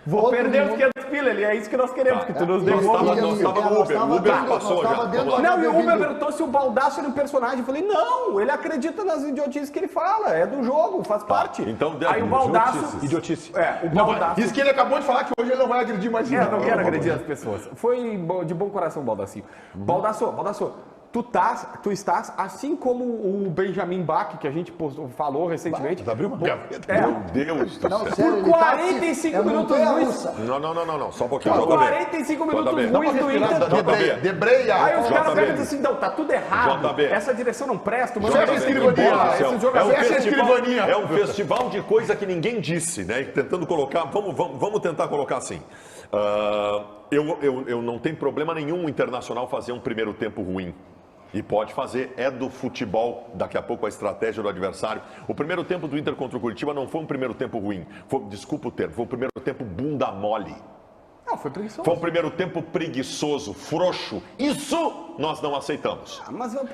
Speaker 3: vou perder os 500 pila. Ele é isso que nós queremos, que tu nos devolva.
Speaker 5: Nós estava no Uber, o Uber passou já.
Speaker 3: Não, e o Uber perguntou se o Baldasso era um personagem. Eu falei, não, ele acredita nas idiotices que ele fala. É do jogo, faz parte.
Speaker 5: Então,
Speaker 3: aí o Baldasso...
Speaker 1: Idiotice.
Speaker 3: O Baldasso...
Speaker 1: Isso que ele acabou de falar, que hoje ele não vai agredir mais ninguém.
Speaker 3: Não quero agredir as pessoas. Foi de bom coração, Baldassinho. Baldasso, tu estás, assim como o Benjamin Bach, que a gente falou recentemente.
Speaker 1: Abriu uma gaveta.
Speaker 5: Meu Deus do céu.
Speaker 4: Sério,
Speaker 3: Por 45 minutos ruins.
Speaker 5: Não, só um pouquinho.
Speaker 3: Por 45 minutos ruins do Inter.
Speaker 1: Debreia.
Speaker 3: Aí os caras
Speaker 5: JB.
Speaker 3: pegam assim, não, tá tudo errado.
Speaker 5: JB.
Speaker 3: Essa direção não presta.
Speaker 1: Fecha a escrivaninha.
Speaker 3: Esses jogadores...
Speaker 1: Fecha a escrivaninha.
Speaker 5: É um festival de coisa que ninguém disse, né? Tentando colocar, vamos tentar colocar assim. Eu não tenho problema nenhum o Internacional fazer um primeiro tempo ruim. E pode fazer, é do futebol, daqui a pouco a estratégia do adversário. O primeiro tempo do Inter contra o Curitiba não foi um primeiro tempo ruim. Desculpa o termo, foi o primeiro tempo bunda mole.
Speaker 3: Não, foi preguiçoso.
Speaker 5: Foi um primeiro tempo preguiçoso, frouxo. Isso nós não aceitamos.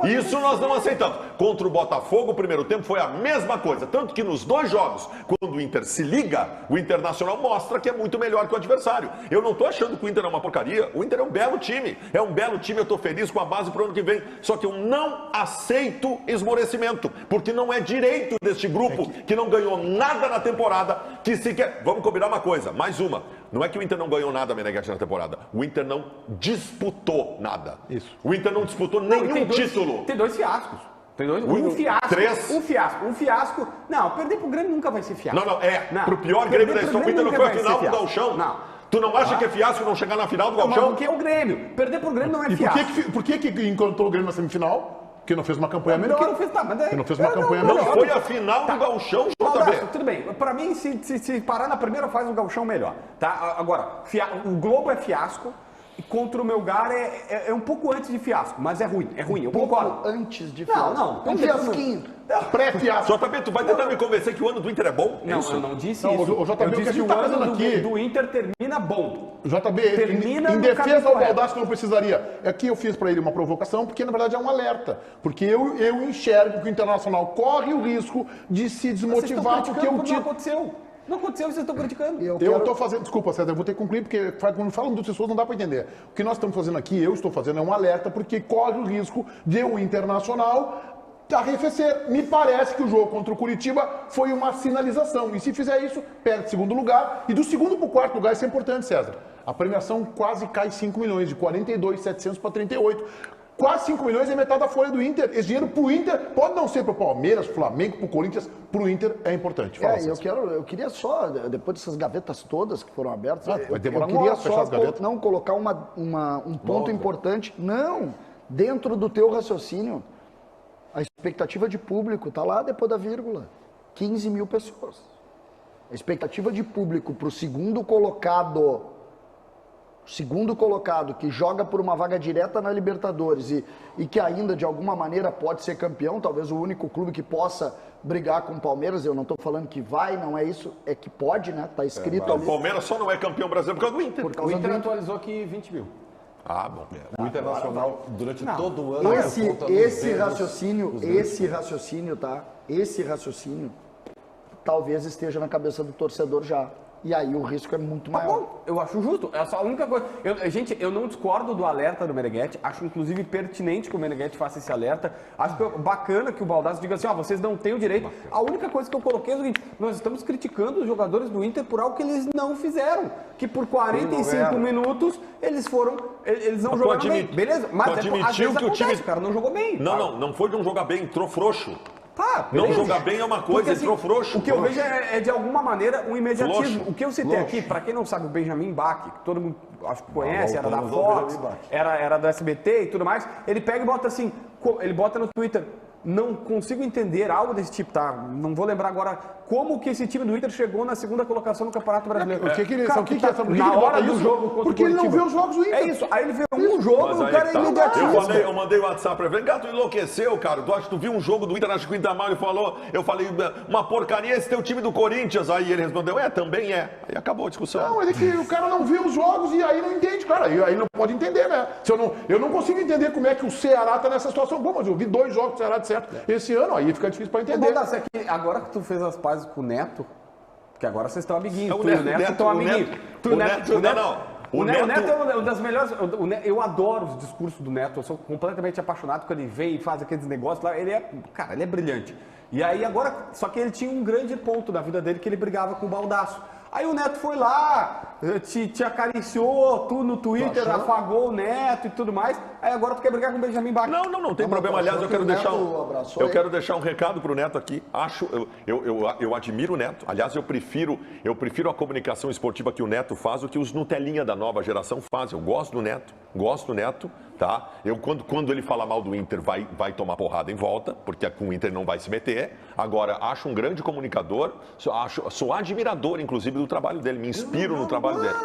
Speaker 5: Isso nós não aceitamos. Contra o Botafogo, o primeiro tempo foi a mesma coisa. Tanto que nos dois jogos, quando o Inter se liga, o Internacional mostra que é muito melhor que o adversário. Eu não tô achando que o Inter é uma porcaria. O Inter é um belo time. É um belo time, eu tô feliz com a base pro ano que vem. Só que eu não aceito esmorecimento. Porque não é direito deste grupo que não ganhou nada na temporada, que sequer... Vamos combinar uma coisa, mais uma. Não é que o Inter não ganhou nada, Meneghetti, na temporada. O Inter não disputou nada.
Speaker 1: Isso.
Speaker 5: O Inter não disputou nenhum título.
Speaker 3: Tem 2 fiascos. Tem um fiasco.
Speaker 5: 3.
Speaker 3: Um fiasco. Não, perder pro Grêmio nunca vai ser fiasco.
Speaker 5: Não. Pro pior Grêmio da história, o Inter não foi a final do Gauchão.
Speaker 3: Não.
Speaker 5: Tu não acha que é fiasco não chegar na final do Gauchão?
Speaker 3: Mas porque é o Grêmio. Perder pro Grêmio não é fiasco.
Speaker 1: Por que encontrou o Grêmio na semifinal? Porque não fez uma campanha melhor.
Speaker 3: Que
Speaker 1: não fez uma campanha melhor.
Speaker 5: Não foi a final do Gauchão, JB.
Speaker 3: Tudo bem. Pra mim, se parar na primeira fase, o Gauchão melhor. Tá? Agora, o Globo é fiasco. E contra o Melgar é um pouco antes de fiasco, mas é ruim, eu concordo.
Speaker 4: Antes de fiasco.
Speaker 3: Não.
Speaker 4: Um fiasquinho.
Speaker 1: Pré-fiasco.
Speaker 5: JB, tu vai tentar me convencer que o ano do Inter é bom?
Speaker 3: Não, eu não disse
Speaker 1: Não,
Speaker 3: isso.
Speaker 1: o JB,
Speaker 3: eu
Speaker 1: o que a
Speaker 3: disse
Speaker 1: gente
Speaker 3: que o
Speaker 1: tá fazendo
Speaker 3: ano
Speaker 1: aqui-
Speaker 3: do Inter termina bom.
Speaker 1: JB,
Speaker 3: Termina
Speaker 1: em
Speaker 3: no
Speaker 1: defesa
Speaker 3: caminho
Speaker 1: ao
Speaker 3: correto.
Speaker 1: Baldassi, que eu não precisaria. Aqui eu fiz para ele uma provocação, porque na verdade é um alerta. Porque eu enxergo que o Internacional corre o risco de se desmotivar, porque o
Speaker 3: Não
Speaker 1: título...
Speaker 3: aconteceu. Não aconteceu, vocês estão criticando.
Speaker 1: Eu estou fazendo, desculpa, César, eu vou ter que concluir, porque quando falam de pessoas não dá para entender. O que nós estamos fazendo aqui, eu estou fazendo, é um alerta, porque corre o risco de o Internacional arrefecer. Me parece que o jogo contra o Curitiba foi uma sinalização. E se fizer isso, perde segundo lugar. E do segundo para o quarto lugar, isso é importante, César. A premiação quase cai 5 milhões, de 42.700 para 38. Quase 5 milhões é metade da folha do Inter. Esse dinheiro pro Inter pode não ser pro Palmeiras, pro Flamengo, pro Corinthians, pro Inter é importante. Fala,
Speaker 4: Eu queria só, depois dessas gavetas todas que foram abertas,
Speaker 1: vai demorar
Speaker 4: eu
Speaker 1: uma
Speaker 4: queria
Speaker 1: hora pra fechar
Speaker 4: só
Speaker 1: as gavetas.
Speaker 4: não colocar um ponto importante. Não, dentro do teu raciocínio, a expectativa de público está lá depois da vírgula. 15 mil pessoas. A expectativa de público para o segundo colocado que joga por uma vaga direta na Libertadores e que ainda de alguma maneira pode ser campeão, talvez o único clube que possa brigar com o Palmeiras, eu não estou falando que vai, não é isso, é que pode, né? Tá escrito ali.
Speaker 5: O Palmeiras só não é campeão brasileiro por causa do Inter.
Speaker 3: O Inter atualizou aqui 20 mil.
Speaker 5: Ah, bom.
Speaker 6: O Internacional, durante todo o ano...
Speaker 4: Esse raciocínio, tá? Esse raciocínio talvez esteja na cabeça do torcedor já. E aí o risco é muito maior.
Speaker 3: Bom, eu acho justo. É só a única coisa. Gente, eu não discordo do alerta do Meneghetti. Acho, inclusive, pertinente que o Meneghetti faça esse alerta. Acho que é bacana que o Baldassi diga assim, vocês não têm o direito. A única coisa que eu coloquei é o seguinte, nós estamos criticando os jogadores do Inter por algo que eles não fizeram. Que por 45 minutos eles não jogaram bem. Beleza? Mas às vezes acontece, o cara não jogou bem.
Speaker 5: Não foi de um jogar bem, entrou frouxo.
Speaker 3: Tá,
Speaker 5: Não
Speaker 3: beleza.
Speaker 5: jogar bem é uma coisa,
Speaker 3: Porque,
Speaker 5: entrou frouxo.
Speaker 3: O que eu vejo é de alguma maneira um imediatismo.
Speaker 5: Frouxo.
Speaker 3: O que eu citei aqui, para quem não sabe, o Benjamin Bach, que todo mundo acho que conhece, era da
Speaker 6: voltamos ao
Speaker 3: Fox,
Speaker 6: Benjamin Bach.
Speaker 3: era do SBT e tudo mais, ele pega e bota assim, ele bota no Twitter, não consigo entender algo desse tipo, tá? Não vou lembrar agora como que esse time do Inter chegou na segunda colocação no Campeonato Brasileiro. Na hora do jogo contra
Speaker 1: porque ele não vê os jogos do Inter.
Speaker 3: É isso, aí ele vê um jogo
Speaker 5: Mas
Speaker 3: e o
Speaker 5: aí
Speaker 3: cara
Speaker 5: que
Speaker 3: é
Speaker 5: tá.
Speaker 3: imediatista.
Speaker 5: Eu mandei o WhatsApp pra ele. Vem cá, tu enlouqueceu, cara. Tu acha que tu viu um jogo do Inter, acho que o Inter mal falou. Eu falei, uma porcaria esse teu time do Corinthians. Aí ele respondeu, também é. Aí acabou a discussão.
Speaker 1: Não, mas é que o cara não vê os jogos e aí não entende, cara. Aí não pode entender, né? Eu não consigo entender como é que o Ceará tá nessa situação. Bom, mas eu vi 2 jogos do Ceará de certo esse ano, aí fica difícil pra entender.
Speaker 3: Baldassi, é que agora que tu fez as pazes com o Neto, que agora vocês estão amiguinhos,
Speaker 5: O
Speaker 3: tu e o Neto estão amiguinhos. O Neto é uma das melhores. Eu adoro os discursos do Neto. Eu sou completamente apaixonado quando ele vem e faz aqueles negócios lá. Ele é brilhante. E aí agora, só que ele tinha um grande ponto da vida dele que ele brigava com o Baldasso. Aí o Neto foi lá, te acariciou, tu no Twitter afagou o Neto e tudo mais. Aí agora tu quer brigar com o Benjamin Bach.
Speaker 5: Não tem problema. Aliás, eu quero deixar um recado pro Neto aqui. Eu admiro o Neto. Aliás, eu prefiro a comunicação esportiva que o Neto faz do que os Nutelinha da nova geração fazem. Eu gosto do Neto, tá? Quando ele fala mal do Inter, vai tomar porrada em volta, porque com o Inter não vai se meter. Agora, acho um grande comunicador, sou admirador, inclusive, do trabalho dele, me inspiro no trabalho dele.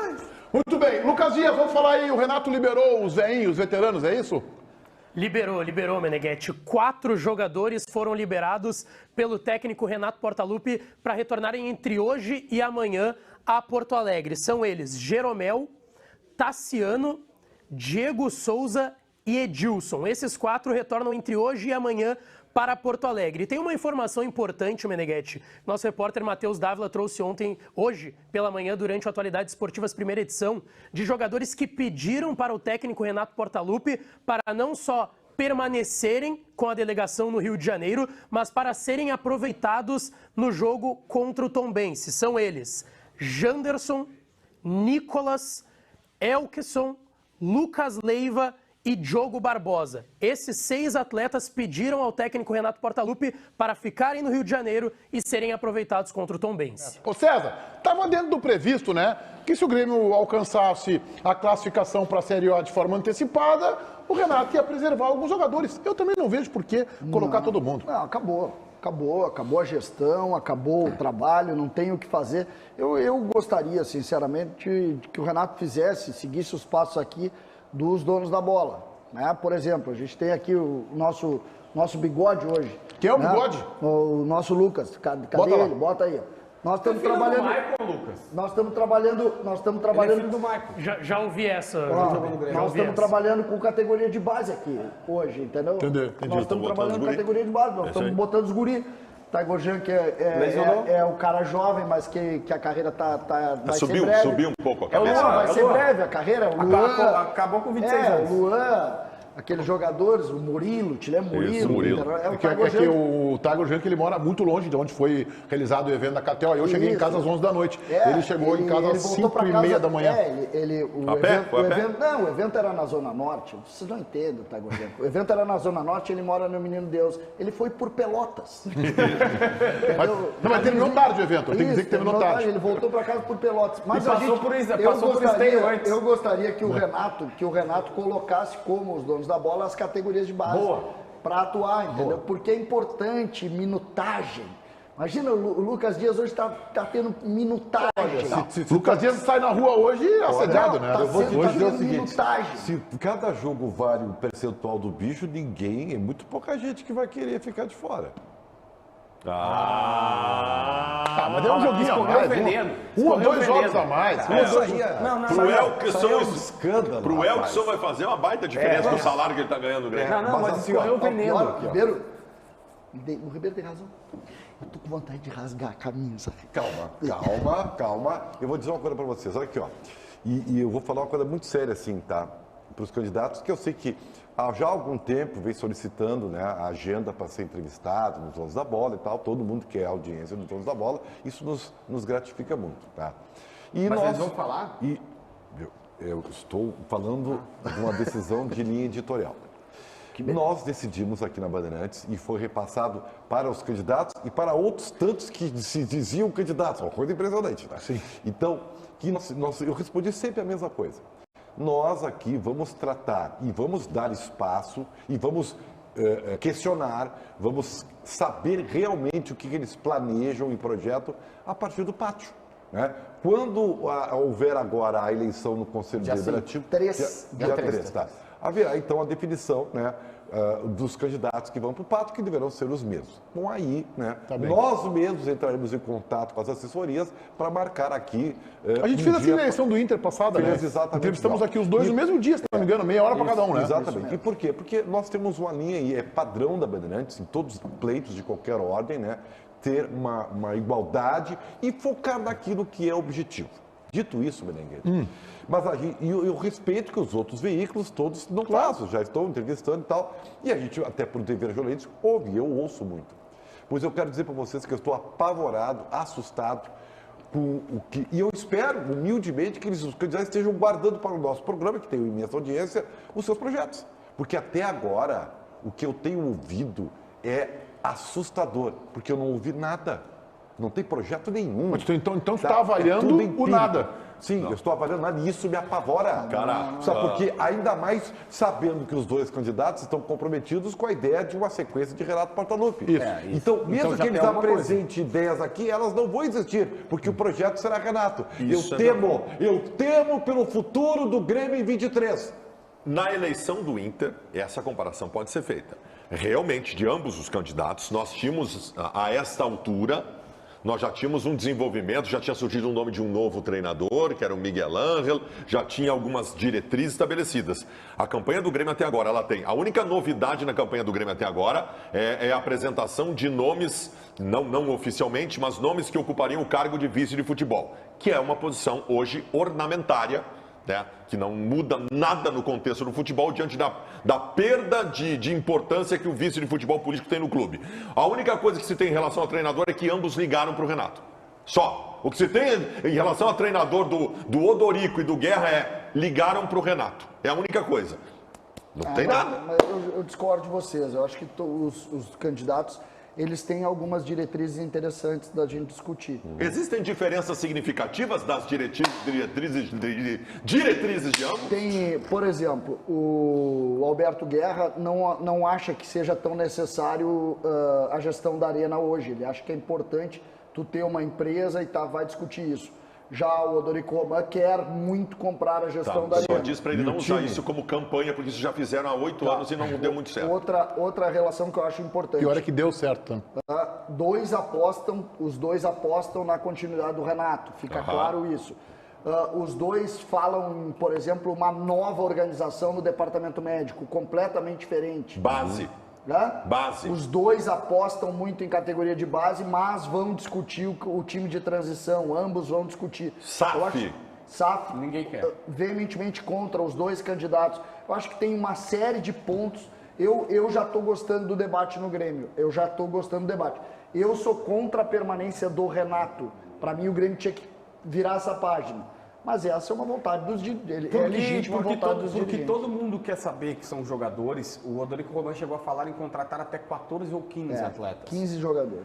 Speaker 1: Muito bem, Lucas Dias, vamos falar aí, o Renato liberou os veinhos, os veteranos, é isso?
Speaker 2: Liberou, Meneghetti. 4 jogadores foram liberados pelo técnico Renato Portaluppi para retornarem entre hoje e amanhã a Porto Alegre. São eles Jeromel, Tassiano, Diego Souza e Edilson. Esses 4 retornam entre hoje e amanhã para Porto Alegre. E tem uma informação importante, Meneghetti. Nosso repórter Matheus Dávila trouxe hoje pela manhã, durante o Atualidades Esportivas primeira edição, de jogadores que pediram para o técnico Renato Portaluppi para não só permanecerem com a delegação no Rio de Janeiro, mas para serem aproveitados no jogo contra o Tombense. São eles: Janderson, Nicolas, Elkeson, Lucas Leiva e Diogo Barbosa. Esses 6 atletas pediram ao técnico Renato Portaluppi para ficarem no Rio de Janeiro e serem aproveitados contra o Tombense.
Speaker 1: Ô César, estava dentro do previsto, né? Que se o Grêmio alcançasse a classificação para a Série A de forma antecipada, o Renato ia preservar alguns jogadores. Eu também não vejo por que colocar todo mundo.
Speaker 4: Não, acabou a gestão, acabou o trabalho, não tem o que fazer. Eu gostaria, sinceramente, que o Renato seguisse os passos aqui dos donos da bola, né? Por exemplo, a gente tem aqui o nosso bigode hoje.
Speaker 1: Quem é o
Speaker 4: né?
Speaker 1: bigode?
Speaker 4: O nosso Lucas. Cadê
Speaker 1: Bota
Speaker 4: ele?
Speaker 1: lá.
Speaker 4: Bota aí. Nós estamos trabalhando. Nós estamos trabalhando.
Speaker 3: Ele é filho do Michael.
Speaker 2: Já ouvi essa.
Speaker 4: Nós estamos trabalhando com categoria de base aqui hoje, entendeu?
Speaker 1: Entendi.
Speaker 4: Nós estamos trabalhando com categoria de base, nós estamos botando os guri. Taigor Jean, que é o cara jovem, mas que a carreira vai ser breve.
Speaker 5: Subiu um pouco a cabeça.
Speaker 4: Vai ser breve a carreira. O Luan,
Speaker 3: Acabou com 26 anos.
Speaker 4: O Luan, aqueles jogadores, o Murilo, o Tilé Murilo.
Speaker 5: Isso, Murilo.
Speaker 4: É o
Speaker 1: É que o Taigor Jean, que ele mora muito longe de onde foi realizado o evento da KTO. Eu cheguei em casa às 11 da noite. Ele chegou em casa às 5h30 da manhã.
Speaker 5: O
Speaker 4: evento era na Zona Norte. Vocês não entendem, Taigor Jean. O evento era na Zona Norte, ele mora no Menino Deus. Ele foi por Pelotas.
Speaker 1: Mas terminou tarde o evento. Tem que dizer que terminou tarde.
Speaker 4: Ele voltou para casa por Pelotas. Mas
Speaker 3: passou por Esteio antes.
Speaker 4: eu gostaria que o Renato colocasse como os donos da bola as categorias de base para atuar, entendeu? Porque é importante minutagem. Imagina, o Lucas Dias hoje está tendo minutagem.
Speaker 1: Se o Lucas Dias sai na rua hoje, é assediado, né?
Speaker 6: Eu vou te dizer o seguinte,
Speaker 4: minutagem.
Speaker 6: se cada jogo vale o percentual do bicho, é muito pouca gente que vai querer ficar de fora.
Speaker 1: Mas é um joguinho a mais. Um ou 2 jogos a mais.
Speaker 5: Pro Elkeson,
Speaker 6: é um escândalo.
Speaker 5: Pro Elkeson vai fazer uma baita diferença no salário que ele está ganhando no Grêmio.
Speaker 3: Mas escorreu o veneno.
Speaker 4: O Ribeiro tem razão. Eu tô com vontade de rasgar a camisa.
Speaker 6: Calma. Eu vou dizer uma coisa para vocês. Olha aqui, ó. E eu vou falar uma coisa muito séria, assim, tá? Para os candidatos, que eu sei que já há algum tempo vem solicitando, né, a agenda para ser entrevistado nos Donos da Bola e tal. Todo mundo quer a audiência dos Donos da Bola. Isso nos gratifica muito, tá?
Speaker 3: Mas eles vão falar?
Speaker 6: Eu estou falando de uma decisão de linha editorial. Nós decidimos aqui na Bandeirantes e foi repassado para os candidatos e para outros tantos que se diziam candidatos. Uma coisa impressionante, né? Sim. Então, eu respondi sempre a mesma coisa. Nós aqui vamos tratar e vamos dar espaço e vamos questionar, vamos saber realmente o que eles planejam e projetam a partir do pátio. Né? Quando houver agora a eleição no Conselho Deliberativo... Dia 3, tá? Haverá então a definição, né, dos candidatos que vão para o pátio, que deverão ser os mesmos. Bom, aí, né, nós mesmos entraremos em contato com as assessorias para marcar aqui...
Speaker 1: a gente fez assim na eleição do Inter passada, né?
Speaker 6: Exatamente.
Speaker 1: Entrevistamos aqui os dois no mesmo dia, se não me engano, meia hora para cada um, né?
Speaker 6: Exatamente. E por quê? Porque nós temos uma linha aí, é padrão da Bandeirantes, em todos os pleitos de qualquer ordem, né, ter uma igualdade e focar naquilo que é objetivo. Dito isso, Meneghete, mas eu respeito que os outros veículos todos não fazem, já estão entrevistando e tal, e a gente, até por dever jornalístico, ouve, eu ouço muito. Pois eu quero dizer para vocês que eu estou apavorado, assustado com o que... E eu espero, humildemente, que os candidatos estejam guardando para o nosso programa, que tem uma imensa audiência, os seus projetos. Porque até agora, o que eu tenho ouvido é assustador, porque eu não ouvi nada. Não tem projeto nenhum.
Speaker 1: Então tu está avaliando o nada.
Speaker 6: Sim, eu estou avaliando nada e isso me apavora. Sabe por quê? Ainda mais sabendo que os dois candidatos estão comprometidos com a ideia de uma sequência de Renato Portaluppi.
Speaker 1: Isso.
Speaker 6: Então, mesmo que eles apresentem ideias aqui, elas não vão existir, porque o projeto será Renato. Eu temo pelo futuro do Grêmio em 23.
Speaker 5: Na eleição do Inter, essa comparação pode ser feita. Realmente, de ambos os candidatos, nós tínhamos, a esta altura, Nós já tínhamos um desenvolvimento, já tinha surgido o nome de um novo treinador, que era o Miguel Ángel, já tinha algumas diretrizes estabelecidas. A campanha do Grêmio até agora, ela tem. A única novidade na campanha do Grêmio até agora é a apresentação de nomes, não oficialmente, mas nomes que ocupariam o cargo de vice de futebol, que é uma posição hoje ornamentária, né, que não muda nada no contexto do futebol diante da perda de importância que o vice de futebol político tem no clube. A única coisa que se tem em relação ao treinador é que ambos ligaram para o Renato. Só. O que se tem em relação ao treinador do Odorico e do Guerra é ligaram para o Renato. É a única coisa. Não tem nada.
Speaker 4: Mas eu discordo de vocês. Eu acho que os candidatos, eles têm algumas diretrizes interessantes da gente discutir.
Speaker 5: Existem diferenças significativas das diretrizes de ambos?
Speaker 4: Tem, por exemplo, o Alberto Guerra não acha que seja tão necessário a gestão da Arena hoje. Ele acha que é importante tu ter uma empresa e vai discutir isso. Já o Odorico Roman quer muito comprar a gestão da Arena.
Speaker 5: Só diz para ele não usar isso como campanha, porque isso já fizeram há 8 anos e não deu muito certo.
Speaker 4: Outra relação que eu acho importante.
Speaker 1: Pior é que deu certo.
Speaker 4: Os dois apostam na continuidade do Renato, fica claro isso. Os dois falam, por exemplo, uma nova organização no departamento médico, completamente diferente.
Speaker 5: Base. Base.
Speaker 4: Os dois apostam muito em categoria de base, mas vão discutir o time de transição, ambos vão discutir. SAF,
Speaker 3: ninguém quer.
Speaker 4: Veementemente contra os dois candidatos. Eu acho que tem uma série de pontos. Eu já estou gostando do debate no Grêmio, eu sou contra a permanência do Renato. Para mim o Grêmio tinha que virar essa página. Mas essa é uma vontade dos dirigentes.
Speaker 3: Porque todo mundo quer saber que são jogadores. O Odorico Roman chegou a falar em contratar até 14 ou 15 atletas.
Speaker 4: 15 jogadores.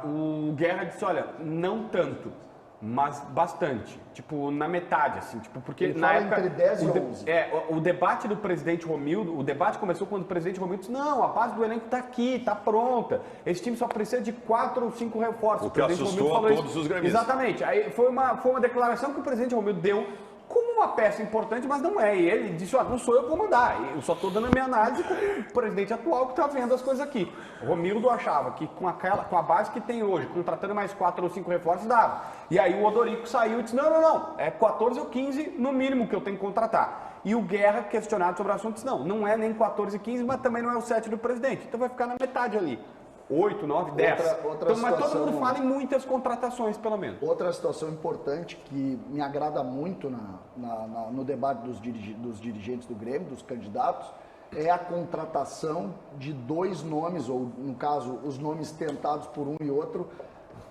Speaker 3: O Guerra disse, olha, não tanto, mas bastante. Tipo, na metade, assim. Tipo, porque
Speaker 4: ele
Speaker 3: na
Speaker 4: fala
Speaker 3: época...
Speaker 4: entre 10 e 11.
Speaker 3: O debate do presidente Romildo, o debate começou quando o presidente Romildo disse, não, a base do elenco está aqui, está pronta. Esse time só precisa de 4 ou 5 reforços.
Speaker 5: O que assustou a todos os gremistas.
Speaker 3: Exatamente. Aí foi uma declaração que o presidente Romildo deu como uma peça importante, mas não é. E ele disse, não sou eu que vou mandar. Eu só estou dando a minha análise como o presidente atual que está vendo as coisas aqui. O Romildo achava que com a base que tem hoje, contratando mais 4 ou 5 reforços, dava. E aí o Odorico saiu e disse, não, é 14 ou 15 no mínimo que eu tenho que contratar. E o Guerra, questionado sobre o assunto, disse, não é nem 14 e 15, mas também não é o 7 do presidente. Então vai ficar na metade ali. 8, 9, 10. Então, mas todo mundo fala em muitas contratações, pelo menos.
Speaker 4: Outra situação importante que me agrada muito no debate dos dirigentes do Grêmio, dos candidatos, é a contratação de 2 nomes, ou no caso, os nomes tentados por um e outro,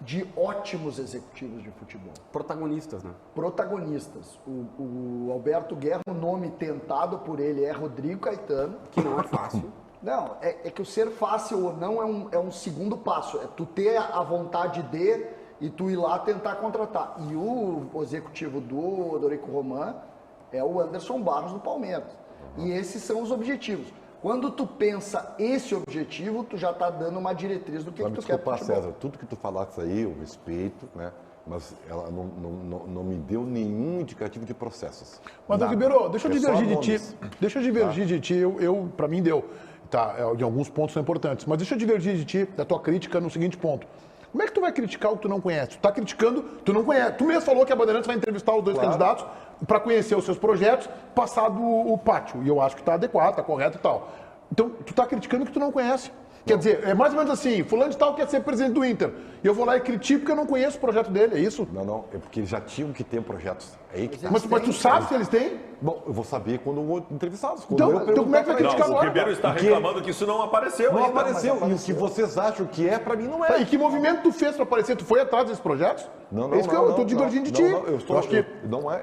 Speaker 4: de ótimos executivos de futebol.
Speaker 3: Protagonistas, né?
Speaker 4: Protagonistas. O Alberto Guerra, o nome tentado por ele é Rodrigo Caetano.
Speaker 3: Que não é fácil.
Speaker 4: Não, é que o ser fácil ou não é um segundo passo. É tu ter a vontade de e tu ir lá tentar contratar. E o executivo do Odorico Roman é o Anderson Barros do Palmeiras. E esses são os objetivos. Quando tu pensa esse objetivo, tu já está dando uma diretriz do que tu quer.
Speaker 6: Desculpa, César, tudo que tu falaste aí, eu respeito, né? Mas ela não me deu nenhum indicativo de processos.
Speaker 1: Mas, Ribeiro, deixa eu divergir de ti. Para mim deu. Tá, de alguns pontos são importantes. Mas deixa eu divergir de ti, da tua crítica, no seguinte ponto. Como é que tu vai criticar o que tu não conhece? Tu tá criticando, tu não conhece. Tu mesmo falou que a Bandeirantes vai entrevistar os 2 candidatos para conhecer os seus projetos, passado o pátio. E eu acho que tá adequado, tá correto e tal. Então, tu tá criticando o que tu não conhece. Quer dizer, é mais ou menos assim, fulano de tal quer ser presidente do Inter. E eu vou lá e critico porque eu não conheço o projeto dele, é isso?
Speaker 6: Não, é porque eles já tinham que ter projetos. É aí que tá.
Speaker 1: Mas tu sabe se eles têm?
Speaker 6: Bom, eu vou saber quando eu vou entrevistá-los.
Speaker 1: Então como é que vai criticar agora?
Speaker 5: O Ribeiro está reclamando que isso não apareceu.
Speaker 6: Não apareceu. E o que vocês acham que é, pra mim não é.
Speaker 1: Tá, e que movimento tu fez pra aparecer? Tu foi atrás desses projetos?
Speaker 6: Não,
Speaker 1: é isso que eu tô divergindo de ti.
Speaker 6: Eu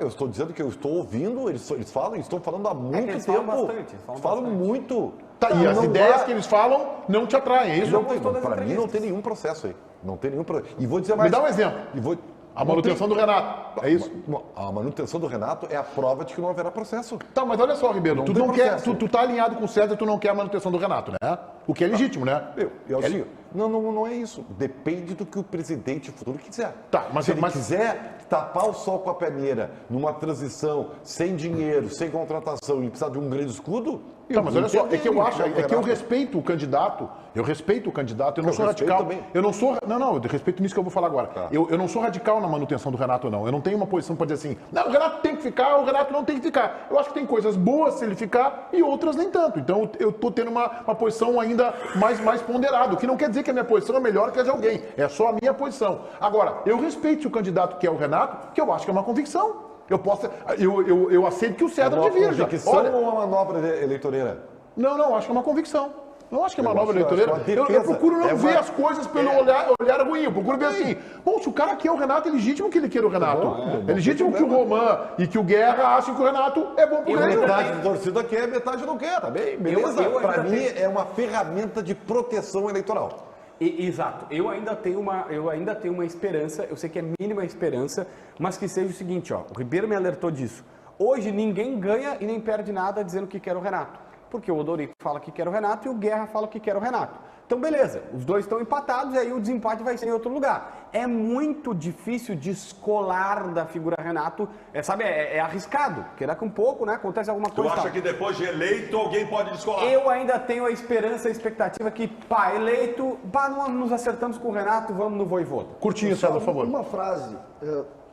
Speaker 6: estou dizendo que eu estou ouvindo, eles estão falando há muito tempo.
Speaker 3: Falam bastante.
Speaker 6: Falam muito.
Speaker 1: Tá, e as ideias que eles falam não te atraem, é isso?
Speaker 6: Para mim não tem nenhum processo aí. Não tem nenhum processo. E vou dizer mais.
Speaker 1: Me dá um exemplo. A manutenção do Renato. É isso?
Speaker 6: A manutenção do Renato é a prova de que não haverá processo.
Speaker 1: Tá, mas olha só, Ribeiro, tu
Speaker 6: tem
Speaker 1: não quer,
Speaker 6: processo.
Speaker 1: tu tá alinhado com o César, tu não quer a manutenção do Renato, né? O que é legítimo, né?
Speaker 6: Não é isso. Depende do que o presidente futuro quiser.
Speaker 1: Tá, mas-
Speaker 6: se ele
Speaker 1: mas-
Speaker 6: quiser tapar o sol com a peneira numa transição, sem dinheiro, sem contratação e precisar de um grande escudo...
Speaker 1: Tá, mas olha só, é que eu acho,
Speaker 6: Renato.
Speaker 1: é que eu respeito o candidato, eu não sou
Speaker 6: respeito
Speaker 1: radical.
Speaker 6: também.
Speaker 1: Eu não sou, não, eu respeito nisso que eu vou falar agora.
Speaker 6: Tá.
Speaker 1: Eu não sou radical na manutenção do Renato, não. Eu não tenho uma posição para dizer assim, não, o Renato tem que ficar, o Renato não tem que ficar. Eu acho que tem coisas boas se ele ficar e outras nem tanto. Então eu tô tendo uma posição ainda mais ponderada, o que não quer dizer que a minha posição é melhor que a de alguém, é só a minha posição. Agora, eu respeito se o candidato que é o Renato, que eu acho que é uma convicção. Eu aceito que o César divirja.
Speaker 6: Olha, ou uma manobra eleitoreira?
Speaker 1: Não, acho que é uma convicção. Não acho que é uma
Speaker 6: Eu
Speaker 1: nova
Speaker 6: acho
Speaker 1: eleitoreira.
Speaker 6: uma
Speaker 1: Eu
Speaker 6: defesa.
Speaker 1: procuro não
Speaker 6: É
Speaker 1: ver
Speaker 6: uma-
Speaker 1: as coisas pelo olhar ruim. Eu procuro ver assim. Bom, se o cara quer o Renato, é legítimo que ele queira o Renato. É legítimo que o Roman e que o Guerra achem que o Renato é bom pro Grêmio.
Speaker 6: Metade da torcida quer, metade não quer, tá bem? Beleza?
Speaker 3: Eu
Speaker 6: Pra
Speaker 3: ainda
Speaker 6: mim
Speaker 3: tenho-
Speaker 6: é uma ferramenta de proteção eleitoral.
Speaker 3: Exato. Eu ainda tenho uma esperança, eu sei que é mínima esperança, mas que seja o seguinte, ó, o Ribeiro me alertou disso. Hoje ninguém ganha e nem perde nada dizendo que quer o Renato. Porque o Odorico fala que quer o Renato e o Guerra fala que quer o Renato. Então, beleza, os dois estão empatados e aí o desempate vai ser em outro lugar. É muito difícil descolar da figura Renato, é arriscado, porque daqui a um pouco, né, acontece alguma
Speaker 5: Tu
Speaker 3: coisa.
Speaker 5: acha
Speaker 3: tal.
Speaker 5: que depois de eleito alguém pode descolar?
Speaker 3: Eu ainda tenho a esperança, a expectativa que, eleito, não nos acertamos com o Renato, vamos no Voivoda.
Speaker 1: Curtinho, César, por favor.
Speaker 4: Uma frase.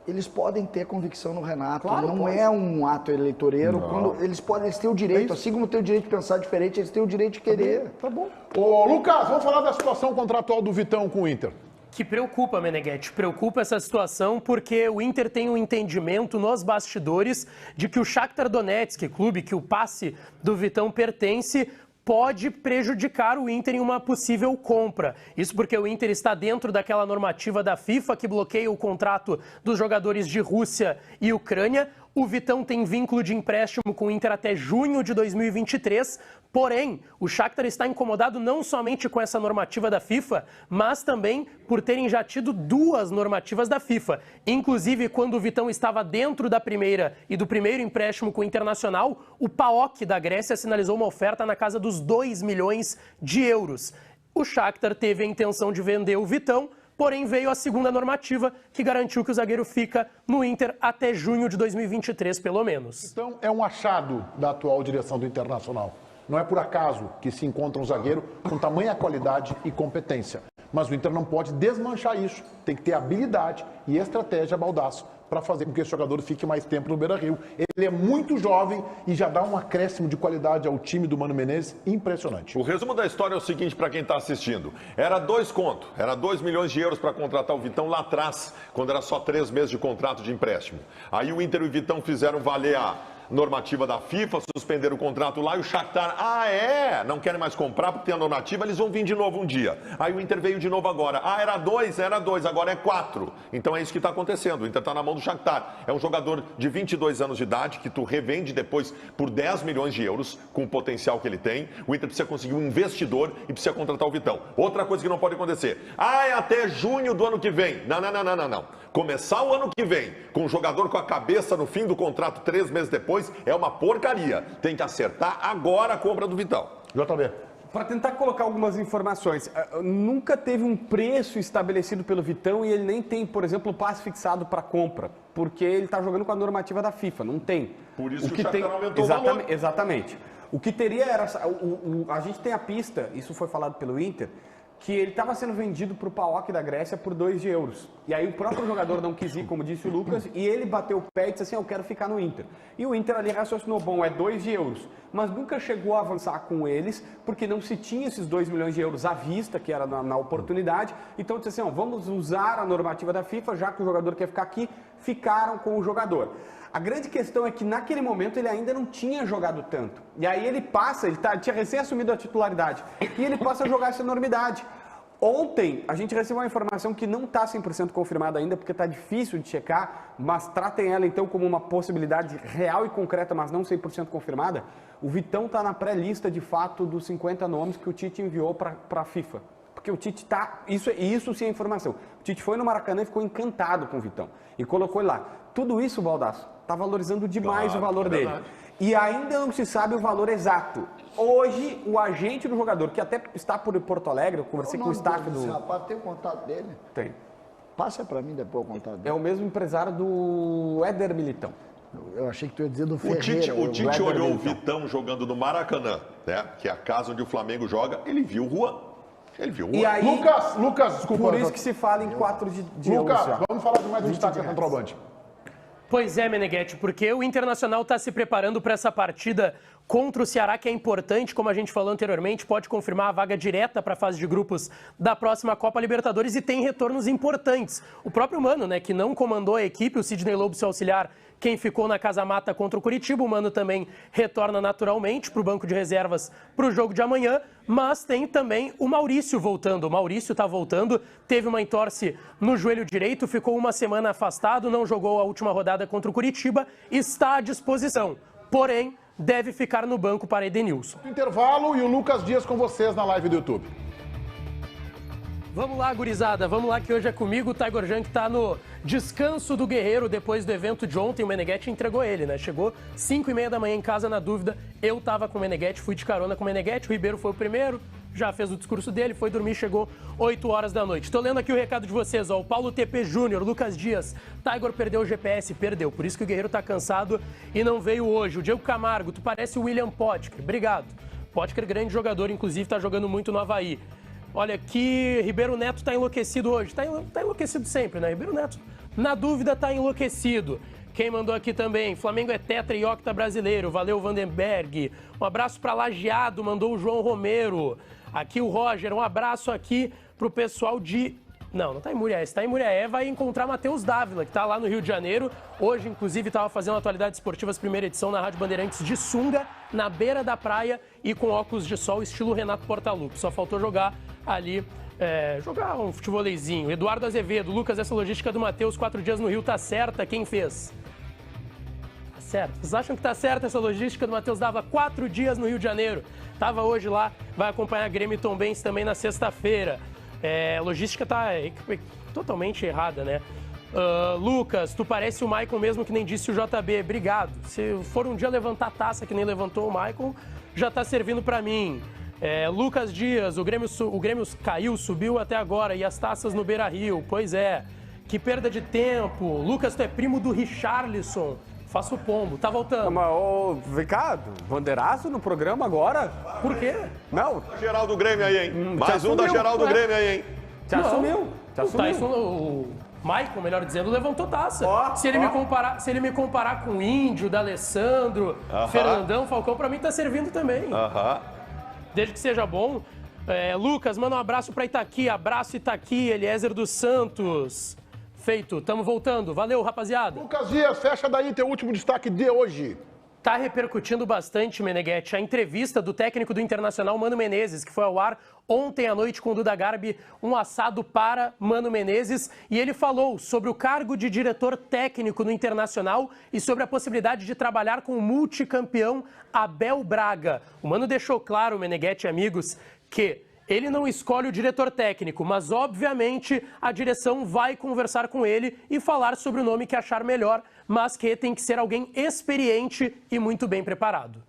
Speaker 4: Eles podem ter convicção no Renato,
Speaker 3: Claro,
Speaker 4: não
Speaker 3: pode.
Speaker 4: é um ato eleitoreiro. Quando eles têm o direito, assim como tem o direito de pensar diferente, eles têm o direito de querer.
Speaker 1: Tá bom. Ô, Lucas, vamos falar da situação contratual do Vitão com o Inter.
Speaker 2: Que preocupa, Meneghetti. Preocupa essa situação porque o Inter tem um entendimento nos bastidores de que o Shakhtar Donetsk, clube que o passe do Vitão pertence, pode prejudicar o Inter em uma possível compra. Isso porque o Inter está dentro daquela normativa da FIFA que bloqueia o contrato dos jogadores de Rússia e Ucrânia. O Vitão tem vínculo de empréstimo com o Inter até junho de 2023, porém, o Shakhtar está incomodado não somente com essa normativa da FIFA, mas também por terem já tido duas normativas da FIFA. Inclusive, quando o Vitão estava dentro da primeira e do primeiro empréstimo com o Internacional, o PAOK da Grécia sinalizou uma oferta na casa dos 2 milhões de euros. O Shakhtar teve a intenção de vender o Vitão, porém veio a segunda normativa que garantiu que o zagueiro fica no Inter até junho de 2023, pelo menos.
Speaker 1: Então, é um achado da atual direção do Internacional. Não é por acaso que se encontra um zagueiro com tamanha qualidade e competência. Mas o Inter não pode desmanchar isso. Tem que ter habilidade e estratégia baldaço para fazer com que esse jogador fique mais tempo no Beira-Rio. Ele é muito jovem e já dá um acréscimo de qualidade ao time do Mano Menezes impressionante.
Speaker 5: O resumo da história é o seguinte para quem está assistindo. Era 2 conto, era 2 milhões de euros para contratar o Vitão lá atrás, quando era só 3 meses de contrato de empréstimo. Aí o Inter e o Vitão fizeram valer a normativa da FIFA, suspenderam o contrato lá e o Shakhtar, não querem mais comprar porque tem a normativa, eles vão vir de novo um dia. Aí o Inter veio de novo agora. Era 2, agora é 4. Então é isso que está acontecendo. O Inter está na mão do Shakhtar. É um jogador de 22 anos de idade que tu revende depois por 10 milhões de euros com o potencial que ele tem. O Inter precisa conseguir um investidor e precisa contratar o Vitão. Outra coisa que não pode acontecer. É até junho do ano que vem. Não. Começar o ano que vem com um jogador com a cabeça no fim do contrato 3 meses depois é uma porcaria. Tem que acertar agora a compra do Vitão.
Speaker 1: JB.
Speaker 3: Para tentar colocar algumas informações, nunca teve um preço estabelecido pelo Vitão e ele nem tem, por exemplo, o passe fixado para compra, porque ele está jogando com a normativa da FIFA, não tem.
Speaker 5: Por isso
Speaker 3: o
Speaker 5: que o Shakhtar aumentou o valor.
Speaker 3: Exatamente. O que teria era... a gente tem a pista, isso foi falado pelo Inter, que ele estava sendo vendido para o PAOK da Grécia por 2 euros. E aí o próprio jogador não quis ir, como disse o Lucas, e ele bateu o pé e disse assim, eu quero ficar no Inter. E o Inter ali raciocinou, é 2 euros. Mas nunca chegou a avançar com eles, porque não se tinha esses 2 milhões de euros à vista, que era na oportunidade. Então disse assim, vamos usar a normativa da FIFA, já que o jogador quer ficar aqui, ficaram com o jogador. A grande questão é que naquele momento ele ainda não tinha jogado tanto. E aí ele passa, tinha recém assumido a titularidade, e ele passa a jogar essa enormidade. Ontem a gente recebeu uma informação que não está 100% confirmada ainda, porque está difícil de checar, mas tratem ela então como uma possibilidade real e concreta, mas não 100% confirmada. O Vitão está na pré-lista de fato dos 50 nomes que o Tite enviou para a FIFA. Porque o Tite tá... Isso sim é informação. O Tite foi no Maracanã e ficou encantado com o Vitão. E colocou ele lá. Tudo isso, Baldasso, tá valorizando demais o valor dele. E ainda não se sabe o valor exato. Hoje, o agente do jogador, que até está por Porto Alegre, eu conversei com o staff do...
Speaker 4: Rapaz, tem o contato dele?
Speaker 3: Tem.
Speaker 4: Passa pra mim depois o contato dele.
Speaker 3: É o mesmo empresário do Éder Militão.
Speaker 4: Eu achei que tu ia dizer do Ferreira.
Speaker 5: O Tite olhou o Vitão jogando no Maracanã, né? Que é a casa onde o Flamengo joga, ele viu o Juan. Ele viu o Juan.
Speaker 3: E aí,
Speaker 1: Lucas, desculpa.
Speaker 3: por isso que se fala em 4 de
Speaker 1: Lucas,
Speaker 3: euros.
Speaker 1: vamos falar de mais um destaque contra o Band.
Speaker 2: Pois é, Meneghetti, porque o Internacional está se preparando para essa partida contra o Ceará, que é importante, como a gente falou anteriormente, pode confirmar a vaga direta para a fase de grupos da próxima Copa Libertadores e tem retornos importantes. O próprio Mano, né, que não comandou a equipe, o Sidney Lobo, seu auxiliar, quem ficou na casa-mata contra o Curitiba, o Mano também retorna naturalmente para o banco de reservas para o jogo de amanhã, mas tem também o Maurício voltando. O Maurício está voltando, teve uma entorse no joelho direito, ficou uma semana afastado, não jogou a última rodada contra o Curitiba, está à disposição, porém deve ficar no banco para Edenilson.
Speaker 1: Intervalo e o Lucas Dias com vocês na live do YouTube.
Speaker 2: Vamos lá, gurizada, vamos lá que hoje é comigo. O Tiger Junk tá no descanso do Guerreiro depois do evento de ontem. O Meneghetti entregou ele, né? Chegou 5h30 da manhã em casa na dúvida. Eu tava com o Meneghetti, fui de carona com o Meneghetti. O Ribeiro foi o primeiro, já fez o discurso dele, foi dormir, chegou 8 horas da noite. Tô lendo aqui o recado de vocês, ó. O Paulo TP Júnior, Lucas Dias. Tiger perdeu o GPS, perdeu. Por isso que o Guerreiro tá cansado e não veio hoje. O Diego Camargo, tu parece o William Potker. Obrigado. Potker, grande jogador, inclusive tá jogando muito no Avaí. Olha aqui, Ribeiro Neto tá enlouquecido hoje. Tá enlouquecido sempre, né? Ribeiro Neto, na dúvida, tá enlouquecido. Quem mandou aqui também, Flamengo é tetra e octa brasileiro. Valeu, Vandenberg. Um abraço pra Lajeado, mandou o João Romero. Aqui o Roger, um abraço aqui pro pessoal de... Não tá em Muriaé. Se tá em Muriaé, vai encontrar Matheus Dávila, que tá lá no Rio de Janeiro. Hoje, inclusive, tava fazendo Atualidades Esportivas, primeira edição, na Rádio Bandeirantes, de sunga, na beira da praia e com óculos de sol, estilo Renato Portaluppi. Só faltou jogar ali, jogar um futevoleizinho. Eduardo Azevedo, Lucas, essa logística do Matheus, 4 dias no Rio, tá certa? Quem fez? Tá certo. Vocês acham que tá certa essa logística do Matheus? Dava 4 dias no Rio de Janeiro. Tava hoje lá, vai acompanhar Grêmio e Tombense também na sexta-feira. A logística tá totalmente errada, né? Lucas, tu parece o Maicon mesmo, que nem disse o JB. Obrigado. Se for um dia levantar a taça que nem levantou o Maicon, já tá servindo pra mim. Lucas Dias, o Grêmio caiu, subiu até agora, e as taças no Beira-Rio. Pois é, que perda de tempo. Lucas, tu é primo do Richarlison. Faça o pombo, tá voltando.
Speaker 3: Mas, Ricardo, bandeiraço no programa agora?
Speaker 2: Por quê?
Speaker 3: Não.
Speaker 5: Geral do Grêmio aí, hein? Mais um da geral do Grêmio aí, hein?
Speaker 3: Te assumiu.
Speaker 2: O Maicon, melhor dizendo, levantou taça. Se ele me comparar com o Índio, D'Alessandro, Fernandão, Falcão, pra mim tá servindo também. Desde que seja bom. Lucas, manda um abraço pra Itaqui. Abraço, Itaqui, Eliezer dos Santos. Feito, tamo voltando. Valeu, rapaziada.
Speaker 1: Lucas Dias, fecha daí teu último destaque de hoje.
Speaker 2: Tá repercutindo bastante, Meneghetti, a entrevista do técnico do Internacional, Mano Menezes, que foi ao ar ontem à noite com o Duda Garbi, um assado para Mano Menezes, e ele falou sobre o cargo de diretor técnico no Internacional e sobre a possibilidade de trabalhar com o multicampeão Abel Braga. O Mano deixou claro, Meneghetti, amigos, que ele não escolhe o diretor técnico, mas obviamente a direção vai conversar com ele e falar sobre o nome que achar melhor, mas que tem que ser alguém experiente e muito bem preparado.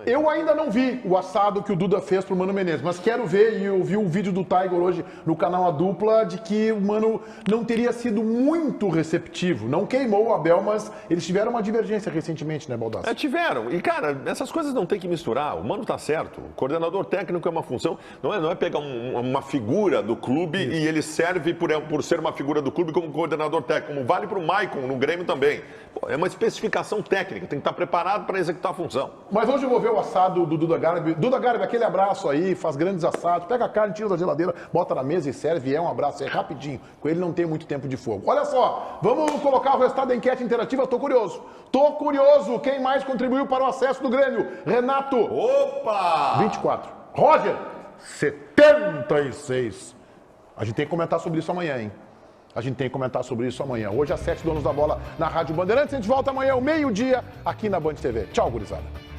Speaker 1: Eu ainda não vi o assado que o Duda fez pro Mano Menezes, mas quero ver, e eu vi o vídeo do Tiger hoje no canal A Dupla, de que o Mano não teria sido muito receptivo. Não queimou o Abel, mas eles tiveram uma divergência recentemente, né, Baldasso?
Speaker 5: Tiveram. E, cara, essas coisas não tem que misturar. O Mano tá certo. O coordenador técnico é uma função, não é pegar uma figura do clube e ele serve por ser uma figura do clube como coordenador técnico, como vale pro Maicon no Grêmio também. É uma especificação técnica, tem que estar preparado para executar a função.
Speaker 1: Mas hoje eu vou ver o assado do Duda Garbi. Duda Garbi, aquele abraço aí, faz grandes assados, pega a carne, tira da geladeira, bota na mesa e serve, um abraço, rapidinho. Com ele não tem muito tempo de fogo. Olha só, vamos colocar o resultado da enquete interativa, tô curioso. Quem mais contribuiu para o acesso do Grêmio? Renato.
Speaker 5: Opa!
Speaker 1: 24. Roger, 76. A gente tem que comentar sobre isso amanhã, hein? Hoje às 7, Donos da Bola na Rádio Bandeirantes. A gente volta amanhã ao meio-dia aqui na Band TV. Tchau, gurizada.